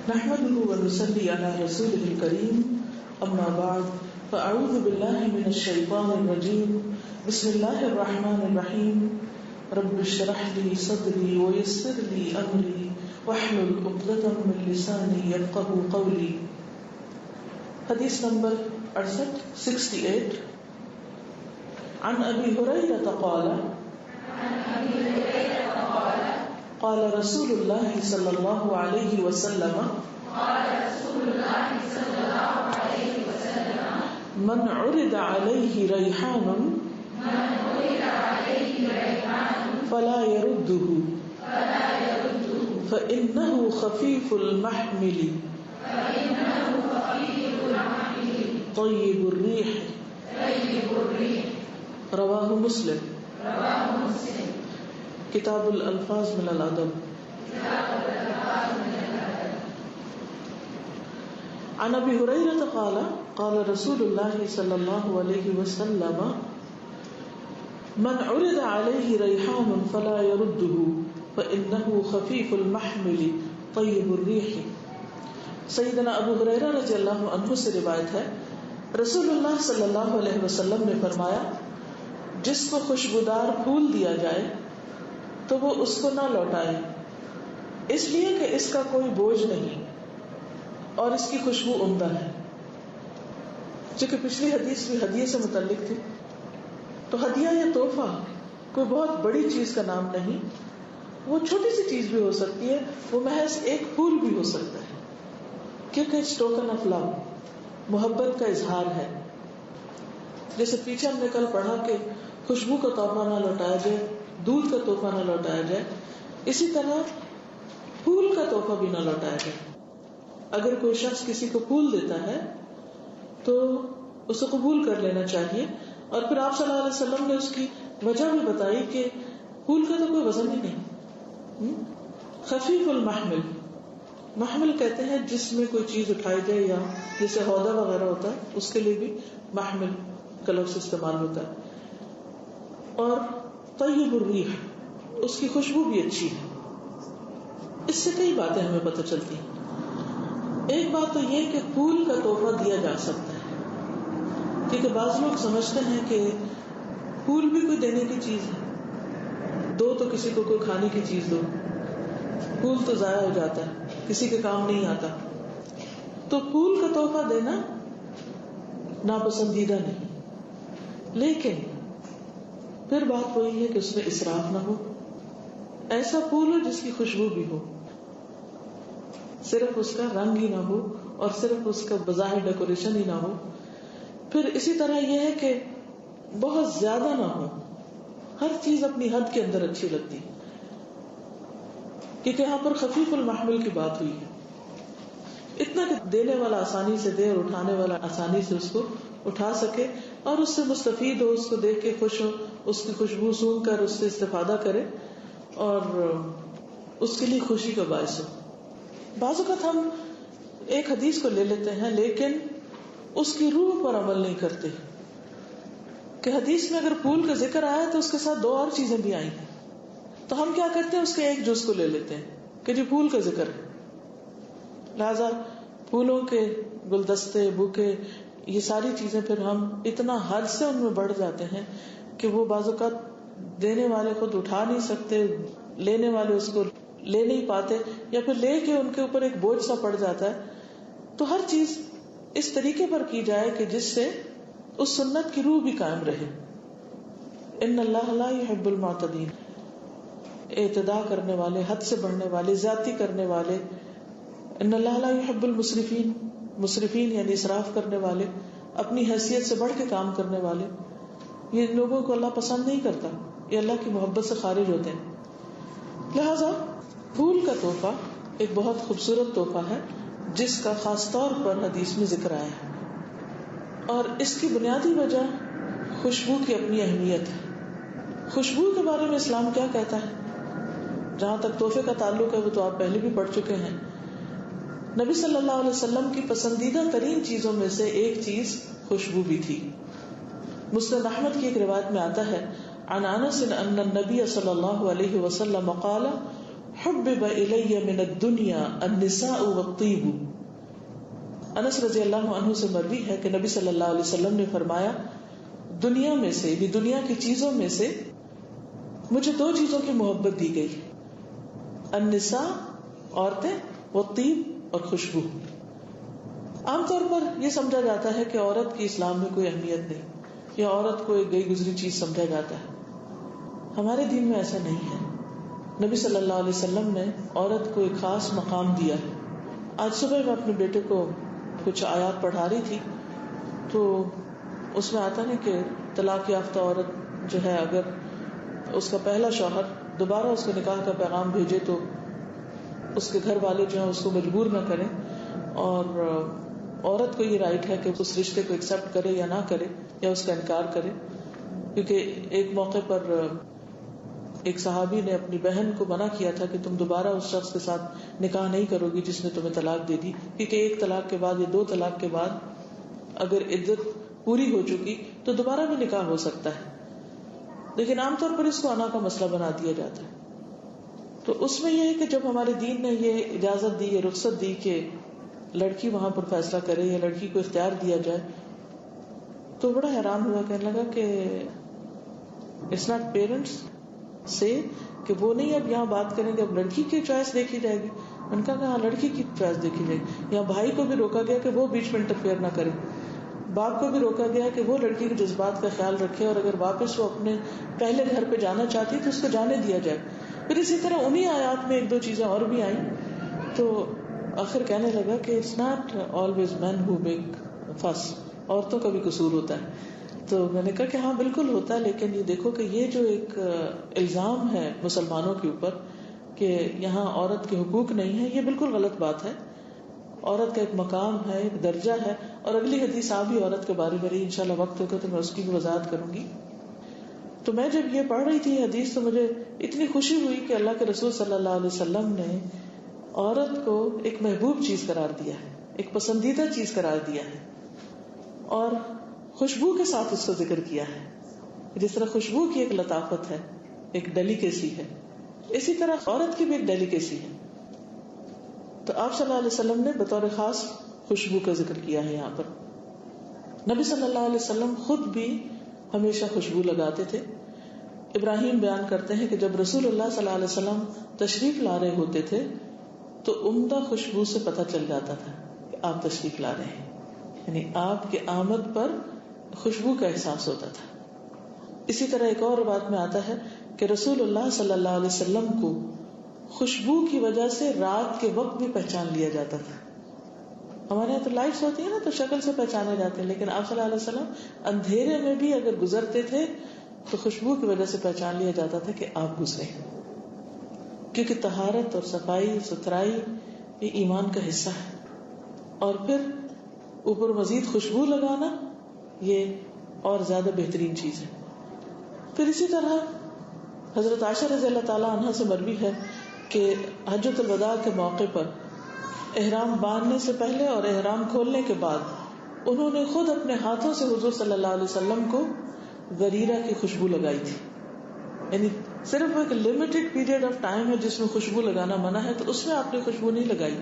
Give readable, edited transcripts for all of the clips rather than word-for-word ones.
نحمده ونصلي على رسوله الكريم أما بعد فأعوذ بالله من الشيطان الرجيم بسم الله الرحمن الرحيم رب اشرح لي صدري ويسر لي أمري واحلل عقدة من لساني يفقهوا قولي. حدیث نمبر 68 عن أبي هريرة قال رسول الله صلى الله عليه وسلم من عرض عليه ريحان فلا يرده فإنه خفيف المحمل طيب الريح رواہ مسلم. کتاب الالفاظ من الادب. عن ابی ہریرہ قال قال رسول اللہ صلی اللہ علیہ وسلم من عرض علیہ ریحان فلا يرده فإنه خفیف المحمل طیب الریح. سیدنا ابو ہریرہ رضی اللہ عنہ سے روایت ہے، رسول اللہ صلی اللہ علیہ وسلم نے فرمایا، جس کو خوشبودار پھول دیا جائے تو وہ اس کو نہ لوٹائے، اس لیے کہ اس کا کوئی بوجھ نہیں اور اس کی خوشبو عمدہ ہے. چونکہ پچھلی حدیث بھی ہدیے سے متعلق تھی، تو ہدیہ یا تحفہ کوئی بہت بڑی چیز کا نام نہیں، وہ چھوٹی سی چیز بھی ہو سکتی ہے، وہ محض ایک پھول بھی ہو سکتا ہے، کیونکہ اٹس ٹوکن آف لو، محبت کا اظہار ہے. جیسے پیچھے ہم نے کل پڑھا کہ خوشبو کا تحفہ نہ لوٹایا جائے، دودھ کا تحفہ نہ لوٹایا جائے، اسی طرح پھول کا تحفہ بھی نہ لوٹایا جائے. اگر کوئی شخص کسی کو پھول دیتا ہے تو اسے قبول کر لینا چاہیے. اور پھر آپ صلی اللہ علیہ وسلم نے اس کی وجہ بھی بتائی کہ پھول کا تو کوئی وزن ہی نہیں. خفیف المحمل، محمل کہتے ہیں جس میں کوئی چیز اٹھائی جائے، یا جیسے ہودہ وغیرہ ہوتا ہے اس کے لیے بھی محمل کا لفظ استعمال ہوتا ہے. اور طیب الریح، اس کی خوشبو بھی اچھی ہے. اس سے کئی باتیں ہمیں پتہ چلتی ہیں. ایک بات تو یہ کہ پھول کا تحفہ دیا جا سکتا ہے، کیونکہ بعض لوگ سمجھتے ہیں کہ پھول بھی کوئی دینے کی چیز ہے، دو تو کسی کو کوئی کھانے کی چیز دو، پھول تو ضائع ہو جاتا ہے، کسی کے کام نہیں آتا. تو پھول کا تحفہ دینا ناپسندیدہ نہیں، لیکن پھر بات وہی ہے کہ اس میں اسراف نہ ہو. ایسا پھول ہو جس کی خوشبو بھی ہو، صرف اس کا رنگ ہی نہ ہو اور صرف اس کا بظاہر ڈیکوریشن ہی نہ ہو. پھر اسی طرح یہ ہے کہ بہت زیادہ نہ ہو، ہر چیز اپنی حد کے اندر اچھی لگتی، کیونکہ یہاں پر خفیف المحمل کی بات ہوئی ہے. اتنا کہ دینے والا آسانی سے دے اور اٹھانے والا آسانی سے اس کو اٹھا سکے اور اس سے مستفید ہو، اس کو دیکھ کے خوش ہو، اس کی خوشبو سونگھ کر اس سے استفادہ کرے اور اس کے لیے خوشی کا باعث ہو. بعض اوقات ہم ایک حدیث کو لے لیتے ہیں لیکن اس کی روح پر عمل نہیں کرتے کہ حدیث میں اگر پھول کا ذکر آیا تو اس کے ساتھ دو اور چیزیں بھی آئی ہیں، تو ہم کیا کرتے ہیں اس کے ایک جز کو لے لیتے ہیں کہ جی پھول کا ذکر ہے، لہذا پھولوں کے گلدستے، بوکے، یہ ساری چیزیں پھر ہم اتنا حد سے ان میں بڑھ جاتے ہیں کہ وہ بعض اوقات دینے والے خود اٹھا نہیں سکتے، لینے والے اس کو لے نہیں پاتے، یا پھر لے کے ان کے اوپر ایک بوجھ سا پڑ جاتا ہے. تو ہر چیز اس طریقے پر کی جائے کہ جس سے اس سنت کی روح بھی قائم رہے. ان اللہ لا يحب المعتدین، اعتداء کرنے والے، حد سے بڑھنے والے، زیادتی کرنے والے. ان اللہ لا يحب المسرفین، مسرفین یعنی اسراف کرنے والے، اپنی حیثیت سے بڑھ کے کام کرنے والے، یہ لوگوں کو اللہ پسند نہیں کرتا، یہ اللہ کی محبت سے خارج ہوتے ہیں. لہذا پھول کا تحفہ ایک بہت خوبصورت تحفہ ہے جس کا خاص طور پر حدیث میں ذکر آیا ہے، اور اس کی بنیادی وجہ خوشبو کی اپنی اہمیت ہے. خوشبو کے بارے میں اسلام کیا کہتا ہے؟ جہاں تک تحفے کا تعلق ہے وہ تو آپ پہلے بھی پڑھ چکے ہیں. نبی صلی اللہ علیہ وسلم کی پسندیدہ ترین چیزوں میں سے ایک چیز خوشبو بھی تھی. مسند احمد کی ایک روایت میں آتا ہے، عن انس ان النبی صلی اللہ علیہ وسلم قال حبب الی من الدنیا النساء والطیب. انس رضی اللہ عنہ سے مروی ہے کہ نبی صلی اللہ علیہ وسلم نے فرمایا دنیا میں سے بھی دنیا کی چیزوں میں سے مجھے دو چیزوں کی محبت دی گئی، النساء عورتیں، والطیب اور خوشبو. عام طور پر یہ سمجھا جاتا ہے کہ عورت کی اسلام میں کوئی اہمیت نہیں یا عورت کو ایک گئی گزری چیز سمجھا جاتا ہے. ہمارے دین میں ایسا نہیں ہے. نبی صلی اللہ علیہ وسلم نے عورت کو ایک خاص مقام دیا ہے. آج صبح میں اپنے بیٹے کو کچھ آیات پڑھا رہی تھی تو اس میں آتا ہے کہ طلاق یافتہ عورت جو ہے اگر اس کا پہلا شوہر دوبارہ اس کو نکاح کا پیغام بھیجے تو اس کے گھر والے جو ہیں اس کو مجبور نہ کریں، اور عورت کو یہ رائٹ ہے کہ اس رشتے کو ایکسپٹ کرے یا نہ کرے یا اس کا انکار کرے. کیونکہ ایک موقع پر ایک صحابی نے اپنی بہن کو منع کیا تھا کہ تم دوبارہ اس شخص کے ساتھ نکاح نہیں کرو گی جس نے تمہیں طلاق دے دی، کیونکہ ایک طلاق کے بعد یا دو طلاق کے بعد اگر عدت پوری ہو چکی تو دوبارہ بھی نکاح ہو سکتا ہے. لیکن عام طور پر اس کو انا کا مسئلہ بنا دیا جاتا ہے. تو اس میں یہ ہے کہ جب ہمارے دین نے یہ اجازت دی، یہ رخصت دی کہ لڑکی وہاں پر فیصلہ کرے یا لڑکی کو اختیار دیا جائے، تو بڑا حیران ہوا، کہنے لگا کہ اٹس ناٹ پیرنٹس سے کہ وہ نہیں اب یہاں بات کریں گے، اب لڑکی کی چوائس دیکھی جائے گی. ان کا کہا لڑکی کی چوائس دیکھی جائے گی. یہاں بھائی کو بھی روکا گیا کہ وہ بیچ میں انٹرفیئر نہ کرے، باپ کو بھی روکا گیا کہ وہ لڑکی کے جذبات کا خیال رکھے، اور اگر واپس وہ اپنے پہلے گھر پہ جانا چاہتی تو اس کو جانے دیا جائے. پھر اسی طرح انہی آیات میں ایک دو چیزیں اور بھی آئیں تو آخر کہنے لگا کہ it's not always men who make fuss, عورتوں کا بھی قصور ہوتا ہے. تو میں نے کہا کہ ہاں بالکل ہوتا ہے، لیکن یہ دیکھو کہ یہ جو ایک الزام ہے مسلمانوں کے اوپر کہ یہاں عورت کے حقوق نہیں ہے، یہ بالکل غلط بات ہے. عورت کا ایک مقام ہے، ایک درجہ ہے. اور اگلی حدیث آ بھی عورت کے بارے میں رہی، انشاءاللہ وقت ہوگا تو میں اس کی بھی وضاحت کروں گی. تو میں جب یہ پڑھ رہی تھی حدیث تو مجھے اتنی خوشی ہوئی کہ اللہ کے رسول صلی اللہ علیہ وسلم نے عورت کو ایک محبوب چیز قرار دیا ہے، ایک پسندیدہ چیز قرار دیا ہے، اور خوشبو کے ساتھ اس کا ذکر کیا ہے. جس طرح خوشبو کی ایک لطافت ہے، ایک ڈیلیکیسی ہے، اسی طرح عورت کی بھی ایک ڈیلیکیسی ہے. تو آپ صلی اللہ علیہ وسلم نے بطور خاص خوشبو کا ذکر کیا ہے یہاں پر. نبی صلی اللہ علیہ وسلم خود بھی ہمیشہ خوشبو لگاتے تھے. ابراہیم بیان کرتے ہیں کہ جب رسول اللہ صلی اللہ علیہ وسلم تشریف لا رہے ہوتے تھے تو عمدہ خوشبو سے پتہ چل جاتا تھا کہ آپ تشریف لا رہے ہیں، یعنی آپ کے آمد پر خوشبو کا احساس ہوتا تھا. اسی طرح ایک اور بات میں آتا ہے کہ رسول اللہ صلی اللہ علیہ وسلم کو خوشبو کی وجہ سے رات کے وقت بھی پہچان لیا جاتا تھا. ہمارے یہاں تو لائٹس ہوتی ہیں نا تو شکل سے پہچانے جاتے ہیں، لیکن آپ صلی اللہ علیہ وسلم اندھیرے میں بھی اگر گزرتے تھے تو خوشبو کی وجہ سے پہچان لیا جاتا تھا کہ آپ گزرے، کیونکہ طہارت اور صفائی ستھرائی یہ ایمان کا حصہ ہے. اور پھر اوپر مزید خوشبو لگانا یہ اور زیادہ بہترین چیز ہے. پھر اسی طرح حضرت عائشہ رضی اللہ تعالی عنہا سے مروی ہے کہ حجۃ الوداع کے موقع پر احرام باندھنے سے پہلے اور احرام کھولنے کے بعد انہوں نے خود اپنے ہاتھوں سے حضور صلی اللہ علیہ وسلم کو غریرہ کی خوشبو لگائی تھی. یعنی صرف ایک لمیٹڈ پیریڈ آف ٹائم ہے جس میں خوشبو لگانا منع ہے، تو اس میں آپ نے خوشبو نہیں لگائی،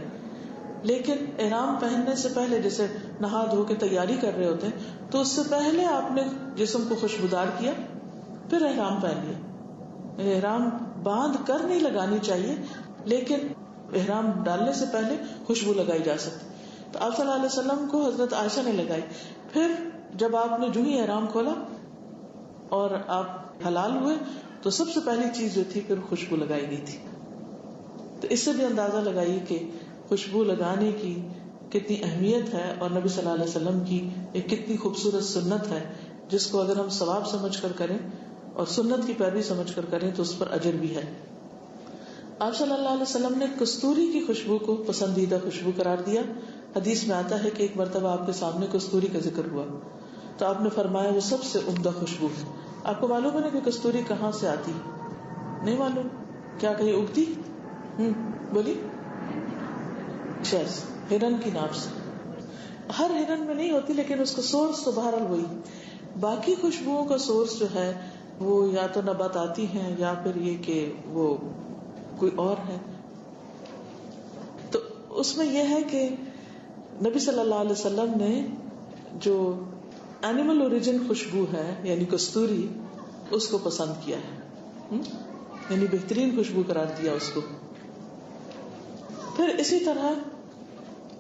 لیکن احرام پہننے سے پہلے جیسے نہا دھو کے تیاری کر رہے ہوتے ہیں تو اس سے پہلے آپ نے جسم کو خوشبودار کیا، پھر احرام پہن لیا. احرام باندھ کر نہیں لگانی چاہیے، لیکن احرام ڈالنے سے پہلے خوشبو لگائی جا سکتی. تو آپ صلی اللہ علیہ وسلم کو حضرت عائشہ نے لگائی. پھر جب آپ نے جو ہی احرام کھولا اور آپ حلال ہوئے تو سب سے پہلی چیز جو تھی پھر خوشبو لگائی گئی تھی. تو اس سے بھی اندازہ لگائیے کہ خوشبو لگانے کی کتنی اہمیت ہے، اور نبی صلی اللہ علیہ وسلم کی ایک کتنی خوبصورت سنت ہے جس کو اگر ہم ثواب سمجھ کر کریں اور سنت کی پیروی سمجھ کر کریں تو اس پر اجر بھی ہے. آپ صلی اللہ علیہ وسلم نے کستوری کی خوشبو کو پسندیدہ خوشبو قرار دیا. حدیث میں آتا ہے کہ ایک مرتبہ آپ کے سامنے کستوری کا ذکر ہوا تو آپ نے فرمایا وہ سب سے عمدہ خوشبو ہے. آپ کو معلوم ہے نا کہ کستوری کہاں سے آتی؟ نہیں معلوم؟ کیا کہیں اگتی؟ بولی شہز ہرن کی ناف سے. ہر ہرن میں نہیں ہوتی لیکن اس کا سورس تو بہرحال وہی. باقی خوشبوؤں کا سورس جو ہے وہ یا تو نباتاتی ہیں یا پھر یہ کہ وہ کوئی اور ہے. تو اس میں یہ ہے کہ نبی صلی اللہ علیہ وسلم نے جو اینیمل اوریجن خوشبو ہے یعنی کستوری اس کو پسند کیا ہے، یعنی بہترین خوشبو قرار دیا اس کو. پھر اسی طرح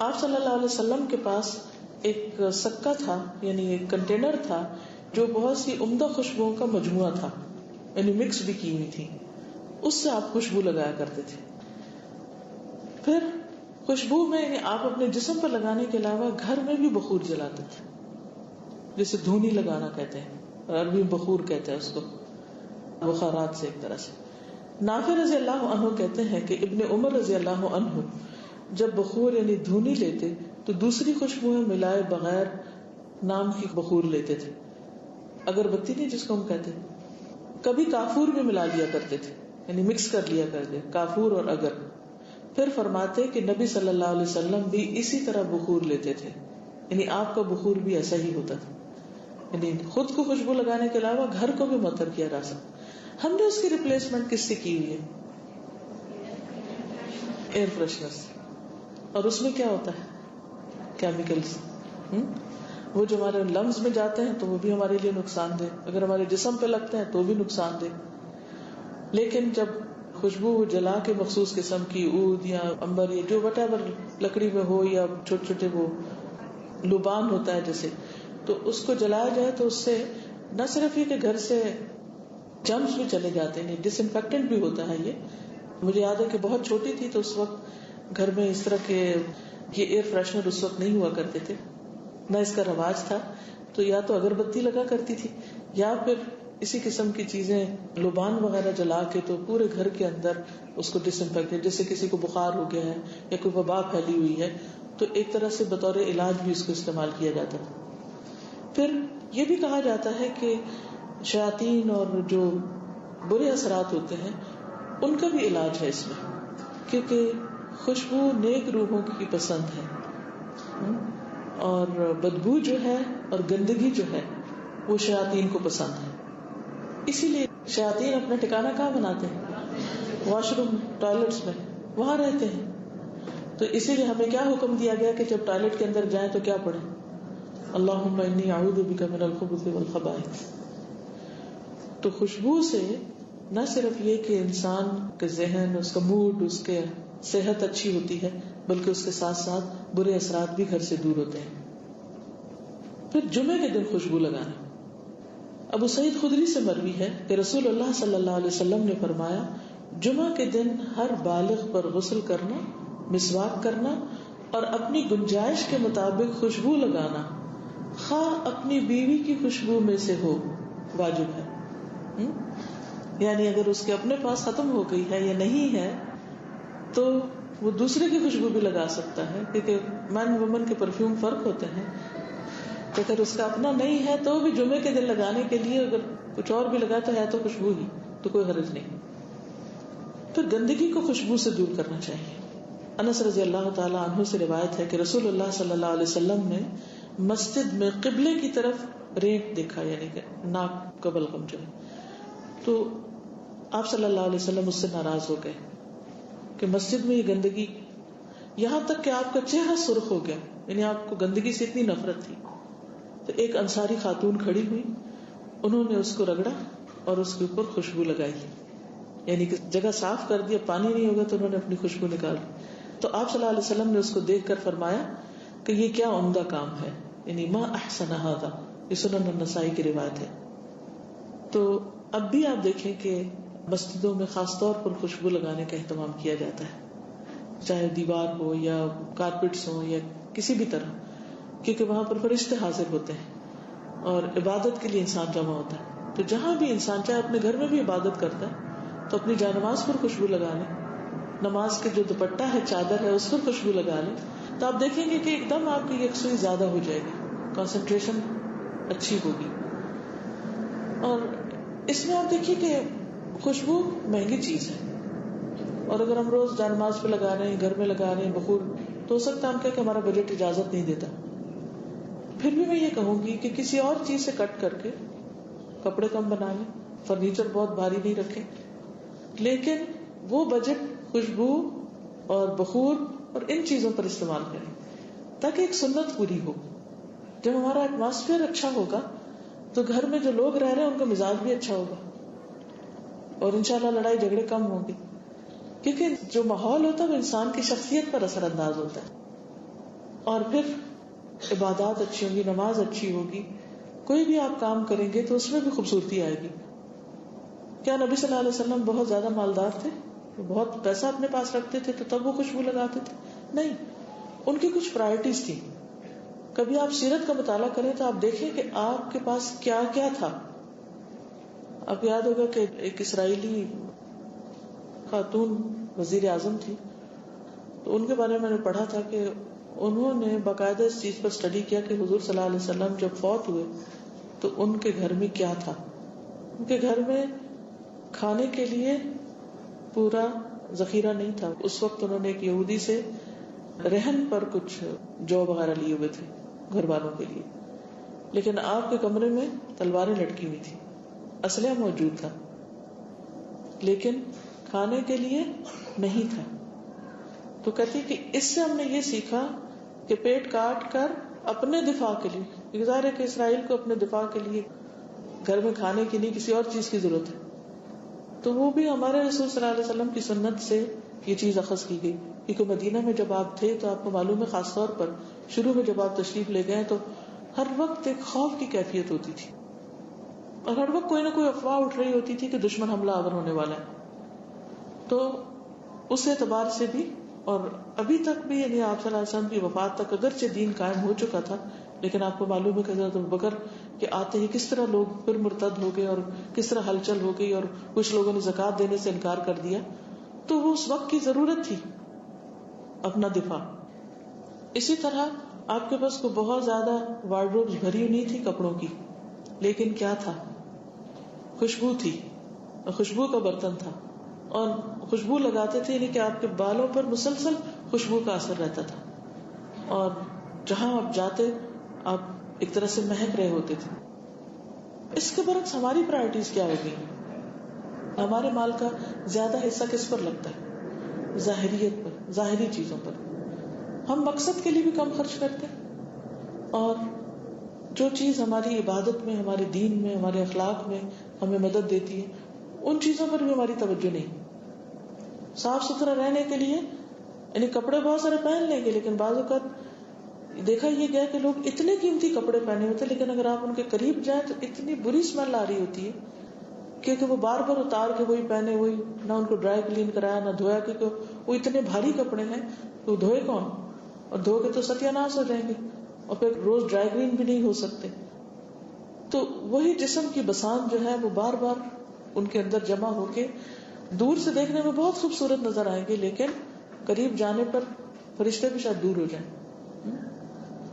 آپ صلی اللہ علیہ وسلم کے پاس ایک سکہ تھا، یعنی ایک کنٹینر تھا جو بہت سی عمدہ خوشبوؤں کا مجموعہ تھا، یعنی مکس بھی کی ہوئی تھی، اس سے آپ خوشبو لگایا کرتے تھے. پھر خوشبو میں یعنی آپ اپنے جسم پر لگانے کے علاوہ گھر میں بھی بخور جلاتے تھے، جسے دھونی لگانا کہتے ہیں، عربی بخور کہتے ہیں اس کو، بخارات سے ایک طرح سے. نافع رضی اللہ عنہ کہتے ہیں کہ ابن عمر رضی اللہ عنہ جب بخور یعنی دھونی لیتے تو دوسری خوشبوئیں ملائے بغیر نام کی بخور لیتے تھے، اگربتی نہیں جس کو ہم کہتے ہیں. کبھی کافور بھی ملا لیا کرتے تھے، یعنی مکس کر لیا کرتے کافور اور اگر. پھر فرماتے کہ نبی صلی اللہ علیہ وسلم بھی اسی طرح بخور لیتے تھے، یعنی آپ کا بخور بھی ایسا ہی ہوتا تھا، یعنی خود کو خوشبو لگانے کے علاوہ گھر کو بھی معطر کیا جا سکتا. ہم نے اس کی ریپلیسمنٹ کس سے کی ہوئی ہے؟ Air freshener. اور اس میں کیا ہوتا ہے؟ کیمیکلز. وہ جو ہمارے لنگز میں جاتے ہیں تو وہ بھی ہمارے لیے نقصان دہ، اگر ہمارے جسم پہ لگتے ہیں تو بھی نقصان دہ. لیکن جب خوشبو جلا کے مخصوص قسم کی عود یا امبر یا جو وٹ ایور لکڑی میں ہو یا چھوٹے چھوٹے وہ لبان ہوتا ہے جیسے، تو اس کو جلایا جائے تو اس سے نہ صرف یہ کہ گھر سے جرمز بھی چلے جاتے ہیں، ڈس انفیکٹنٹ بھی ہوتا ہے. یہ مجھے یاد ہے کہ بہت چھوٹی تھی تو اس وقت گھر میں اس طرح کے یہ ایئر فریشنر اس وقت نہیں ہوا کرتے تھے، نہ اس کا رواج تھا، تو یا تو اگربتی لگا کرتی تھی یا پھر اسی قسم کی چیزیں لبان وغیرہ جلا کے تو پورے گھر کے اندر اس کو ڈس انفیکٹ، جیسے کسی کو بخار ہو گیا ہے یا کوئی وبا پھیلی ہوئی ہے تو ایک طرح سے بطور علاج بھی اس کو استعمال کیا جاتا تھا. پھر یہ بھی کہا جاتا ہے کہ شیاطین اور جو برے اثرات ہوتے ہیں ان کا بھی علاج ہے اس میں، کیونکہ خوشبو نیک روحوں کی پسند ہے اور بدبو جو ہے اور گندگی جو ہے وہ شیاطین کو پسند ہے. اسی لیے شیاطین اپنا ٹھکانہ کہاں بناتے ہیں؟ واش روم، ٹوائلٹس میں، وہاں رہتے ہیں. تو اسی لیے ہمیں کیا حکم دیا گیا کہ جب ٹوائلٹ کے اندر جائیں تو کیا پڑھیں؟ اللہم انی اعوذ بک من الخبث والخبائث. تو خوشبو سے نہ صرف یہ کہ انسان کے ذہن، اس کا موڈ، اس کے صحت اچھی ہوتی ہے، بلکہ اس کے ساتھ ساتھ برے اثرات بھی گھر سے دور ہوتے ہیں. پھر جمعے کے دن خوشبو لگانا. ابو سعید خدری سے مروی ہے کہ رسول اللہ صلی اللہ علیہ وسلم نے فرمایا، جمعہ کے دن ہر بالغ پر غسل کرنا، مسواک کرنا اور اپنی گنجائش کے مطابق خوشبو لگانا، خواہ اپنی بیوی کی خوشبو میں سے ہو، واجب ہے. یعنی اگر اس کے اپنے پاس ختم ہو گئی ہے یا نہیں ہے تو وہ دوسرے کی خوشبو بھی لگا سکتا ہے، کیونکہ مین وومن کے پرفیوم فرق ہوتے ہیں. تو اگر اس کا اپنا نہیں ہے تو بھی جمعے کے دن لگانے کے لیے اگر کچھ اور بھی لگا تو ہے تو خوشبو ہی، تو کوئی حرج نہیں. پھر گندگی کو خوشبو سے دور کرنا چاہیے. انس رضی اللہ تعالی عنہ سے روایت ہے کہ رسول اللہ صلی اللہ علیہ وسلم نے مسجد میں قبلے کی طرف رینٹ دیکھا، یعنی کہ ناک کا بلغم جو ہے، تو آپ صلی اللہ علیہ وسلم اس سے ناراض ہو گئے کہ مسجد میں یہ گندگی، یہاں تک کہ آپ کا چہرہ سرخ ہو گیا، یعنی آپ کو گندگی سے اتنی نفرت تھی. تو ایک انصاری خاتون کھڑی ہوئی، انہوں نے اس کو رگڑا اور اس کے اوپر خوشبو لگائی، یعنی کہ جگہ صاف کر دیا، پانی نہیں ہوگا تو انہوں نے اپنی خوشبو نکالی. تو آپ صلی اللہ علیہ وسلم نے اس کو دیکھ کر فرمایا کہ یہ کیا عمدہ کام ہے، یعنی ما احسن ھذا. یہ سنن النسائی کی روایت ہے. تو اب بھی آپ دیکھیں کہ مسجدوں میں خاص طور پر خوشبو لگانے کا اہتمام کیا جاتا ہے، چاہے دیوار ہو یا کارپیٹس ہو یا کسی بھی طرح، کیونکہ وہاں پر فرشتے حاضر ہوتے ہیں اور عبادت کے لیے انسان جمع ہوتا ہے. تو جہاں بھی انسان چاہے اپنے گھر میں بھی عبادت کرتا ہے تو اپنی جانماز پر خوشبو لگا لے، نماز کے جو دوپٹہ ہے، چادر ہے، اس پر خوشبو لگا لے، تو آپ دیکھیں گے کہ ایک دم آپ کی یکسوئی زیادہ ہو جائے گی، کنسنٹریشن اچھی ہوگی. اور اس میں آپ دیکھیے کہ خوشبو مہنگی چیز ہے، اور اگر ہم روز جانماز پہ لگا رہے ہیں، گھر میں لگا رہے ہیں بخور، تو ہو سکتا ہے ہم کہ ہمارا بجٹ اجازت نہیں دیتا. پھر بھی میں یہ کہوں گی کہ کسی اور چیز سے کٹ کر کے کپڑے کم بنا لیں، فرنیچر بہت بھاری نہیں رکھیں، لیکن وہ بجٹ خوشبو اور بخور اور ان چیزوں پر استعمال کریں تاکہ ایک سنت پوری ہو. جب ہمارا ایٹماسفیئر اچھا ہوگا تو گھر میں جو لوگ رہ رہے ہیں ان کا مزاج بھی اچھا ہوگا اور انشاءاللہ لڑائی جھگڑے کم ہوں گے. کیونکہ جو ماحول ہوتا ہے وہ انسان کی شخصیت پر اثر انداز ہوتا ہے. اور پھر عبادات اچھی ہوں گی, نماز اچھی ہوگی, کوئی بھی آپ کام کریں گے تو اس میں بھی خوبصورتی آئے گی. کیا نبی صلی اللہ علیہ وسلم بہت زیادہ مالدار تھے, بہت پیسہ اپنے پاس رکھتے تھے تو تب وہ خوشبو لگاتے تھے؟ نہیں, ان کی کچھ پرائرٹیز تھی. کبھی آپ سیرت کا مطالعہ کریں تو آپ دیکھیں کہ آپ کے پاس کیا کیا تھا. آپ یاد ہوگا کہ ایک اسرائیلی خاتون وزیر اعظم تھی, تو ان کے بارے میں نے پڑھا تھا کہ انہوں نے باقاعدہ اس چیز پر اسٹڈی کیا کہ حضور صلی اللہ علیہ وسلم جب فوت ہوئے تو ان کے گھر میں کیا تھا. ان کے گھر میں کھانے کے لیے پورا ذخیرہ نہیں تھا. اس وقت انہوں نے ایک یہودی سے رہن پر کچھ جو وغیرہ لیے ہوئے تھے گھر والوں کے لیے, لیکن آپ کے کمرے میں تلواریں لٹکی ہوئی تھی, اسلحہ موجود تھا, لیکن کھانے کے لیے نہیں تھا. تو کہتی کہ اس سے ہم نے یہ سیکھا کہ پیٹ کاٹ کر اپنے دفاع کے لیے, ظاہر ہے کہ اسرائیل کو اپنے دفاع کے لیے گھر میں کھانے کی نہیں کسی اور چیز کی ضرورت ہے, تو وہ بھی ہمارے رسول صلی اللہ علیہ وسلم کی سنت سے یہ چیز اخذ کی گئی. کیونکہ مدینہ میں جب آپ تھے تو آپ کو معلوم ہے, خاص طور پر شروع میں جب آپ تشریف لے گئے تو ہر وقت ایک خوف کی کیفیت ہوتی تھی, اور ہر وقت کوئی نہ کوئی افواہ اٹھ رہی ہوتی تھی کہ دشمن حملہ آور ہونے والا ہے. تو اس اعتبار سے بھی, اور ابھی تک بھی, یعنی آپ صلی اللہ علیہ وسلم کی وفات تک اگرچہ دین قائم ہو چکا تھا, لیکن آپ کو معلوم ہے کہ حضرت ابوبکر کے آتے ہی کس طرح لوگ پھر مرتد ہو گئے اور کس طرح ہلچل ہو گئی, اور کچھ لوگوں نے زکوٰۃ دینے سے انکار کر دیا. تو وہ اس وقت کی ضرورت تھی اپنا دفاع. اسی طرح آپ کے پاس کو بہت زیادہ وارڈروبز بھری نہیں تھی کپڑوں کی, لیکن کیا تھا, خوشبو تھی, خوشبو کا برتن تھا, اور خوشبو لگاتے تھے, یعنی کہ آپ کے بالوں پر مسلسل خوشبو کا اثر رہتا تھا, اور جہاں آپ جاتے آپ ایک طرح سے مہک رہے ہوتے تھے. اس کے برعکس ہماری پرائرٹیز کیا ہوگی؟ ہمارے مال کا زیادہ حصہ کس پر لگتا ہے؟ ظاہریت پر, ظاہری چیزوں پر. ہم مقصد کے لیے بھی کم خرچ کرتے ہیں, اور جو چیز ہماری عبادت میں, ہمارے دین میں, ہمارے اخلاق میں ہمیں مدد دیتی ہے, ان چیزوں پر بھی ہماری توجہ نہیں. صاف ستھرا رہنے کے لیے یعنی کپڑے بہت سارے پہن لیں گے, لیکن بعض اوقات دیکھا یہ گیا کہ لوگ اتنے قیمتی کپڑے پہنے ہوتے ہیں, لیکن اگر آپ ان کے قریب جائیں تو اتنی بری اسمیل آ رہی ہوتی ہے, کیونکہ وہ بار بار اتار کے وہی پہنے, وہی نہ ان کو ڈرائی کلین کرایا نہ دھویا, کیونکہ وہ اتنے بھاری کپڑے ہیں تو دھوئے کون, اور دھو کے تو ستیہ ناش ہو جائیں گے, اور پھر روز ڈرائی کلین بھی نہیں ہو سکتے. تو وہی جسم کی بسان جو ہے وہ بار بار ان کے اندر جمع ہو کے دور سے دیکھنے میں بہت خوبصورت نظر آئیں گے, لیکن قریب جانے پر فرشتے بھی شاید دور ہو جائیں.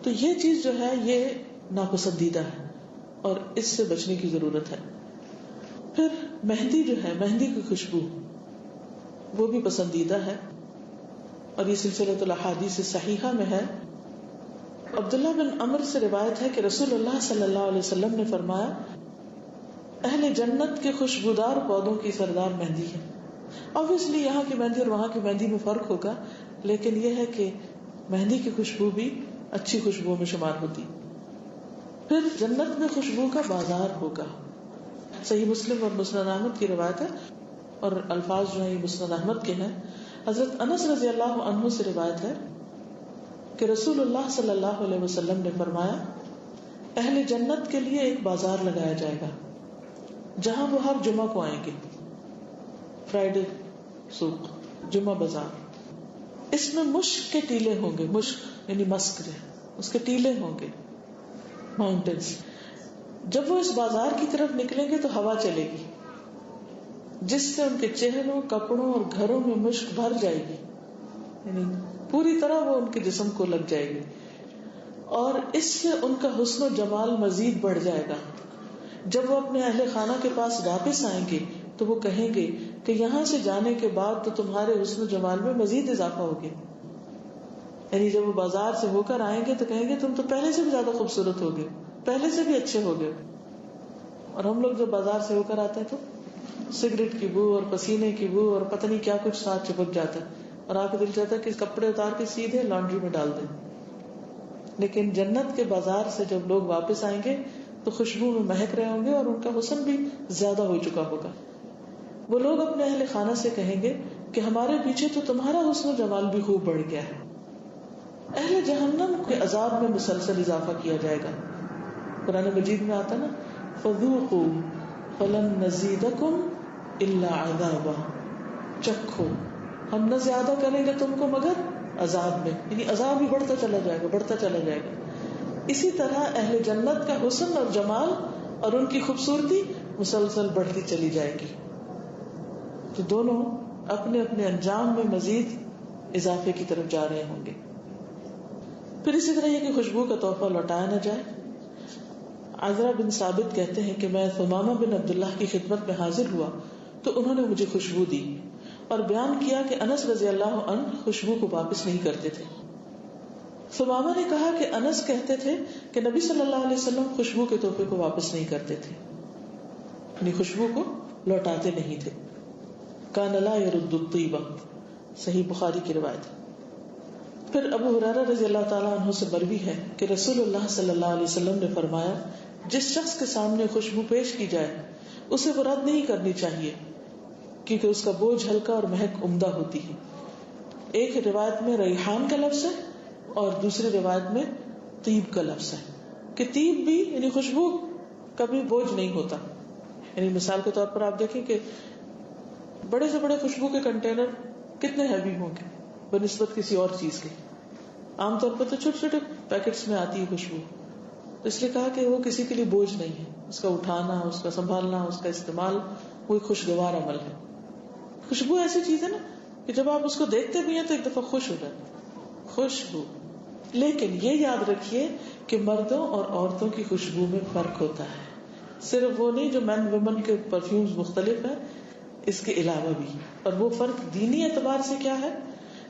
تو یہ چیز جو ہے یہ ناپسندیدہ ہے, اور اس سے بچنے کی ضرورت ہے. پھر مہندی جو ہے, مہندی کی خوشبو وہ بھی پسندیدہ ہے, اور یہ سلسلۃ الاحادیث صحیحہ میں ہے. عبداللہ بن عمر سے روایت ہے کہ رسول اللہ صلی اللہ علیہ وسلم نے فرمایا, اہل جنت کے خوشبودار پودوں کی سردار مہندی ہے. obviously یہاں کی مہندی اور وہاں کی مہندی میں فرق ہوگا, لیکن یہ ہے کہ مہندی کی خوشبو بھی اچھی خوشبو میں شمار ہوتی. پھر جنت میں خوشبو کا بازار ہوگا. صحیح مسلم اور مسند احمد کی روایت ہے, اور الفاظ جو ہیں یہ مسند احمد کے ہیں. حضرت انس رضی اللہ عنہ سے روایت ہے کہ رسول اللہ صلی اللہ علیہ وسلم نے فرمایا, اہل جنت کے لیے ایک بازار لگایا جائے گا جہاں وہ ہر جمعہ کو آئیں گے. فرائیڈے سوق, جمعہ بازار. اس میں مشک کے ٹیلے ہوں گے, مشک یعنی مسک جو اس کے ٹیلے ہوں گے, ماؤنٹینز. جب وہ اس بازار کی طرف نکلیں گے تو ہوا چلے گی جس سے ان کے چہروں, کپڑوں اور گھروں میں مشک بھر جائے گی, یعنی پوری طرح وہ ان کے جسم کو لگ جائے گی, اور اس سے ان کا حسن و جمال مزید بڑھ جائے گا. جب وہ اپنے اہل خانہ کے پاس واپس آئیں گے تو وہ کہیں گے کہ یہاں سے جانے کے بعد تو تمہارے حسن و جمال میں مزید اضافہ ہو گیا. یعنی جب وہ بازار سے ہو کر آئیں گے تو کہیں گے تم تو پہلے سے بھی زیادہ خوبصورت ہو گئے, پہلے سے بھی اچھے ہو گئے. اور ہم لوگ جب بازار سے ہو کر آتے ہیں تو سگریٹ کی بو اور پسینے کی بو اور پتہ نہیں کیا کچھ ساتھ چپک جاتا ہے اور آپ کو دل چاہتا ہے کہ کپڑے اتار کے سیدھے لانڈری میں ڈال دیں. لیکن جنت کے بازار سے جب لوگ واپس آئیں گے تو خوشبو میں مہک رہے ہوں گے اور ان کا حسن بھی زیادہ ہو چکا ہوگا. وہ لوگ اپنے اہل خانہ سے کہیں گے کہ ہمارے پیچھے تو تمہارا حسن و جمال بھی خوب بڑھ گیا ہے. اہل جہنم کے عذاب میں مسلسل اضافہ کیا جائے گا. قرآن مجید میں آتا نا فذوقوا فلن نزیدکم الا عذابا، چکھو ہم نہ زیادہ کریں گے تم کو مگر عذاب میں، یعنی عذاب ہی بڑھتا چلا جائے گا، بڑھتا چلا جائے گا. اسی طرح اہل جنت کا حسن اور جمال اور ان کی خوبصورتی مسلسل بڑھتی چلی جائے گی. تو دونوں اپنے اپنے انجام میں مزید اضافے کی طرف جا رہے ہوں گے. پھر اسی طرح یہ کہ خوشبو کا تحفہ لوٹایا نہ جائے. عذرا بن ثابت کہتے ہیں کہ میں ثمامہ بن عبداللہ کی خدمت میں حاضر ہوا تو انہوں نے مجھے خوشبو دی اور بیان کیا کہ انس رضی اللہ عنہ خوشبو کو واپس نہیں کرتے تھے. ثمامہ نے کہا کہ انس کہتے تھے کہ نبی صلی اللہ علیہ وسلم خوشبو کے تحفے کو واپس نہیں کرتے تھے، یعنی خوشبو کو لوٹاتے نہیں تھے. کان لا يرد الطیب، صحیح بخاری کی روایت. پھر ابو ہریرہ رضی اللہ تعالیٰ عنہ سے مروی ہے کہ رسول اللہ صلی اللہ علیہ وسلم نے فرمایا جس شخص کے سامنے خوشبو پیش کی جائے اسے وہ رد نہیں کرنی چاہیے کیونکہ اس کا بوجھ ہلکا اور مہک عمدہ ہوتی ہے. ایک روایت میں ریحان کا لفظ ہے اور دوسری روایت میں طیب کا لفظ ہے کہ طیب بھی یعنی خوشبو کبھی بوجھ نہیں ہوتا. یعنی مثال کے طور پر آپ دیکھیں کہ بڑے سے بڑے خوشبو کے کنٹینر کتنے ہیوی ہوں گے بنسبت کسی اور چیز کے. عام طور پر تو چھوٹے چھوٹے پیکٹس میں آتی ہے خوشبو، تو اس لیے کہا کہ وہ کسی کے لیے بوجھ نہیں ہے. اس کا اٹھانا، اس کا سنبھالنا، اس کا استعمال وہ ایک خوشگوار عمل ہے. خوشبو ایسی چیز ہے نا کہ جب آپ اس کو دیکھتے بھی ہیں تو ایک دفعہ خوش ہو جاتے. خوشبو. لیکن یہ یاد رکھیے کہ مردوں اور عورتوں کی خوشبو میں فرق ہوتا ہے. صرف وہ نہیں جو مین ویمن کے پرفیومز مختلف ہیں، اس کے علاوہ بھی. اور وہ فرق دینی اعتبار سے کیا ہے؟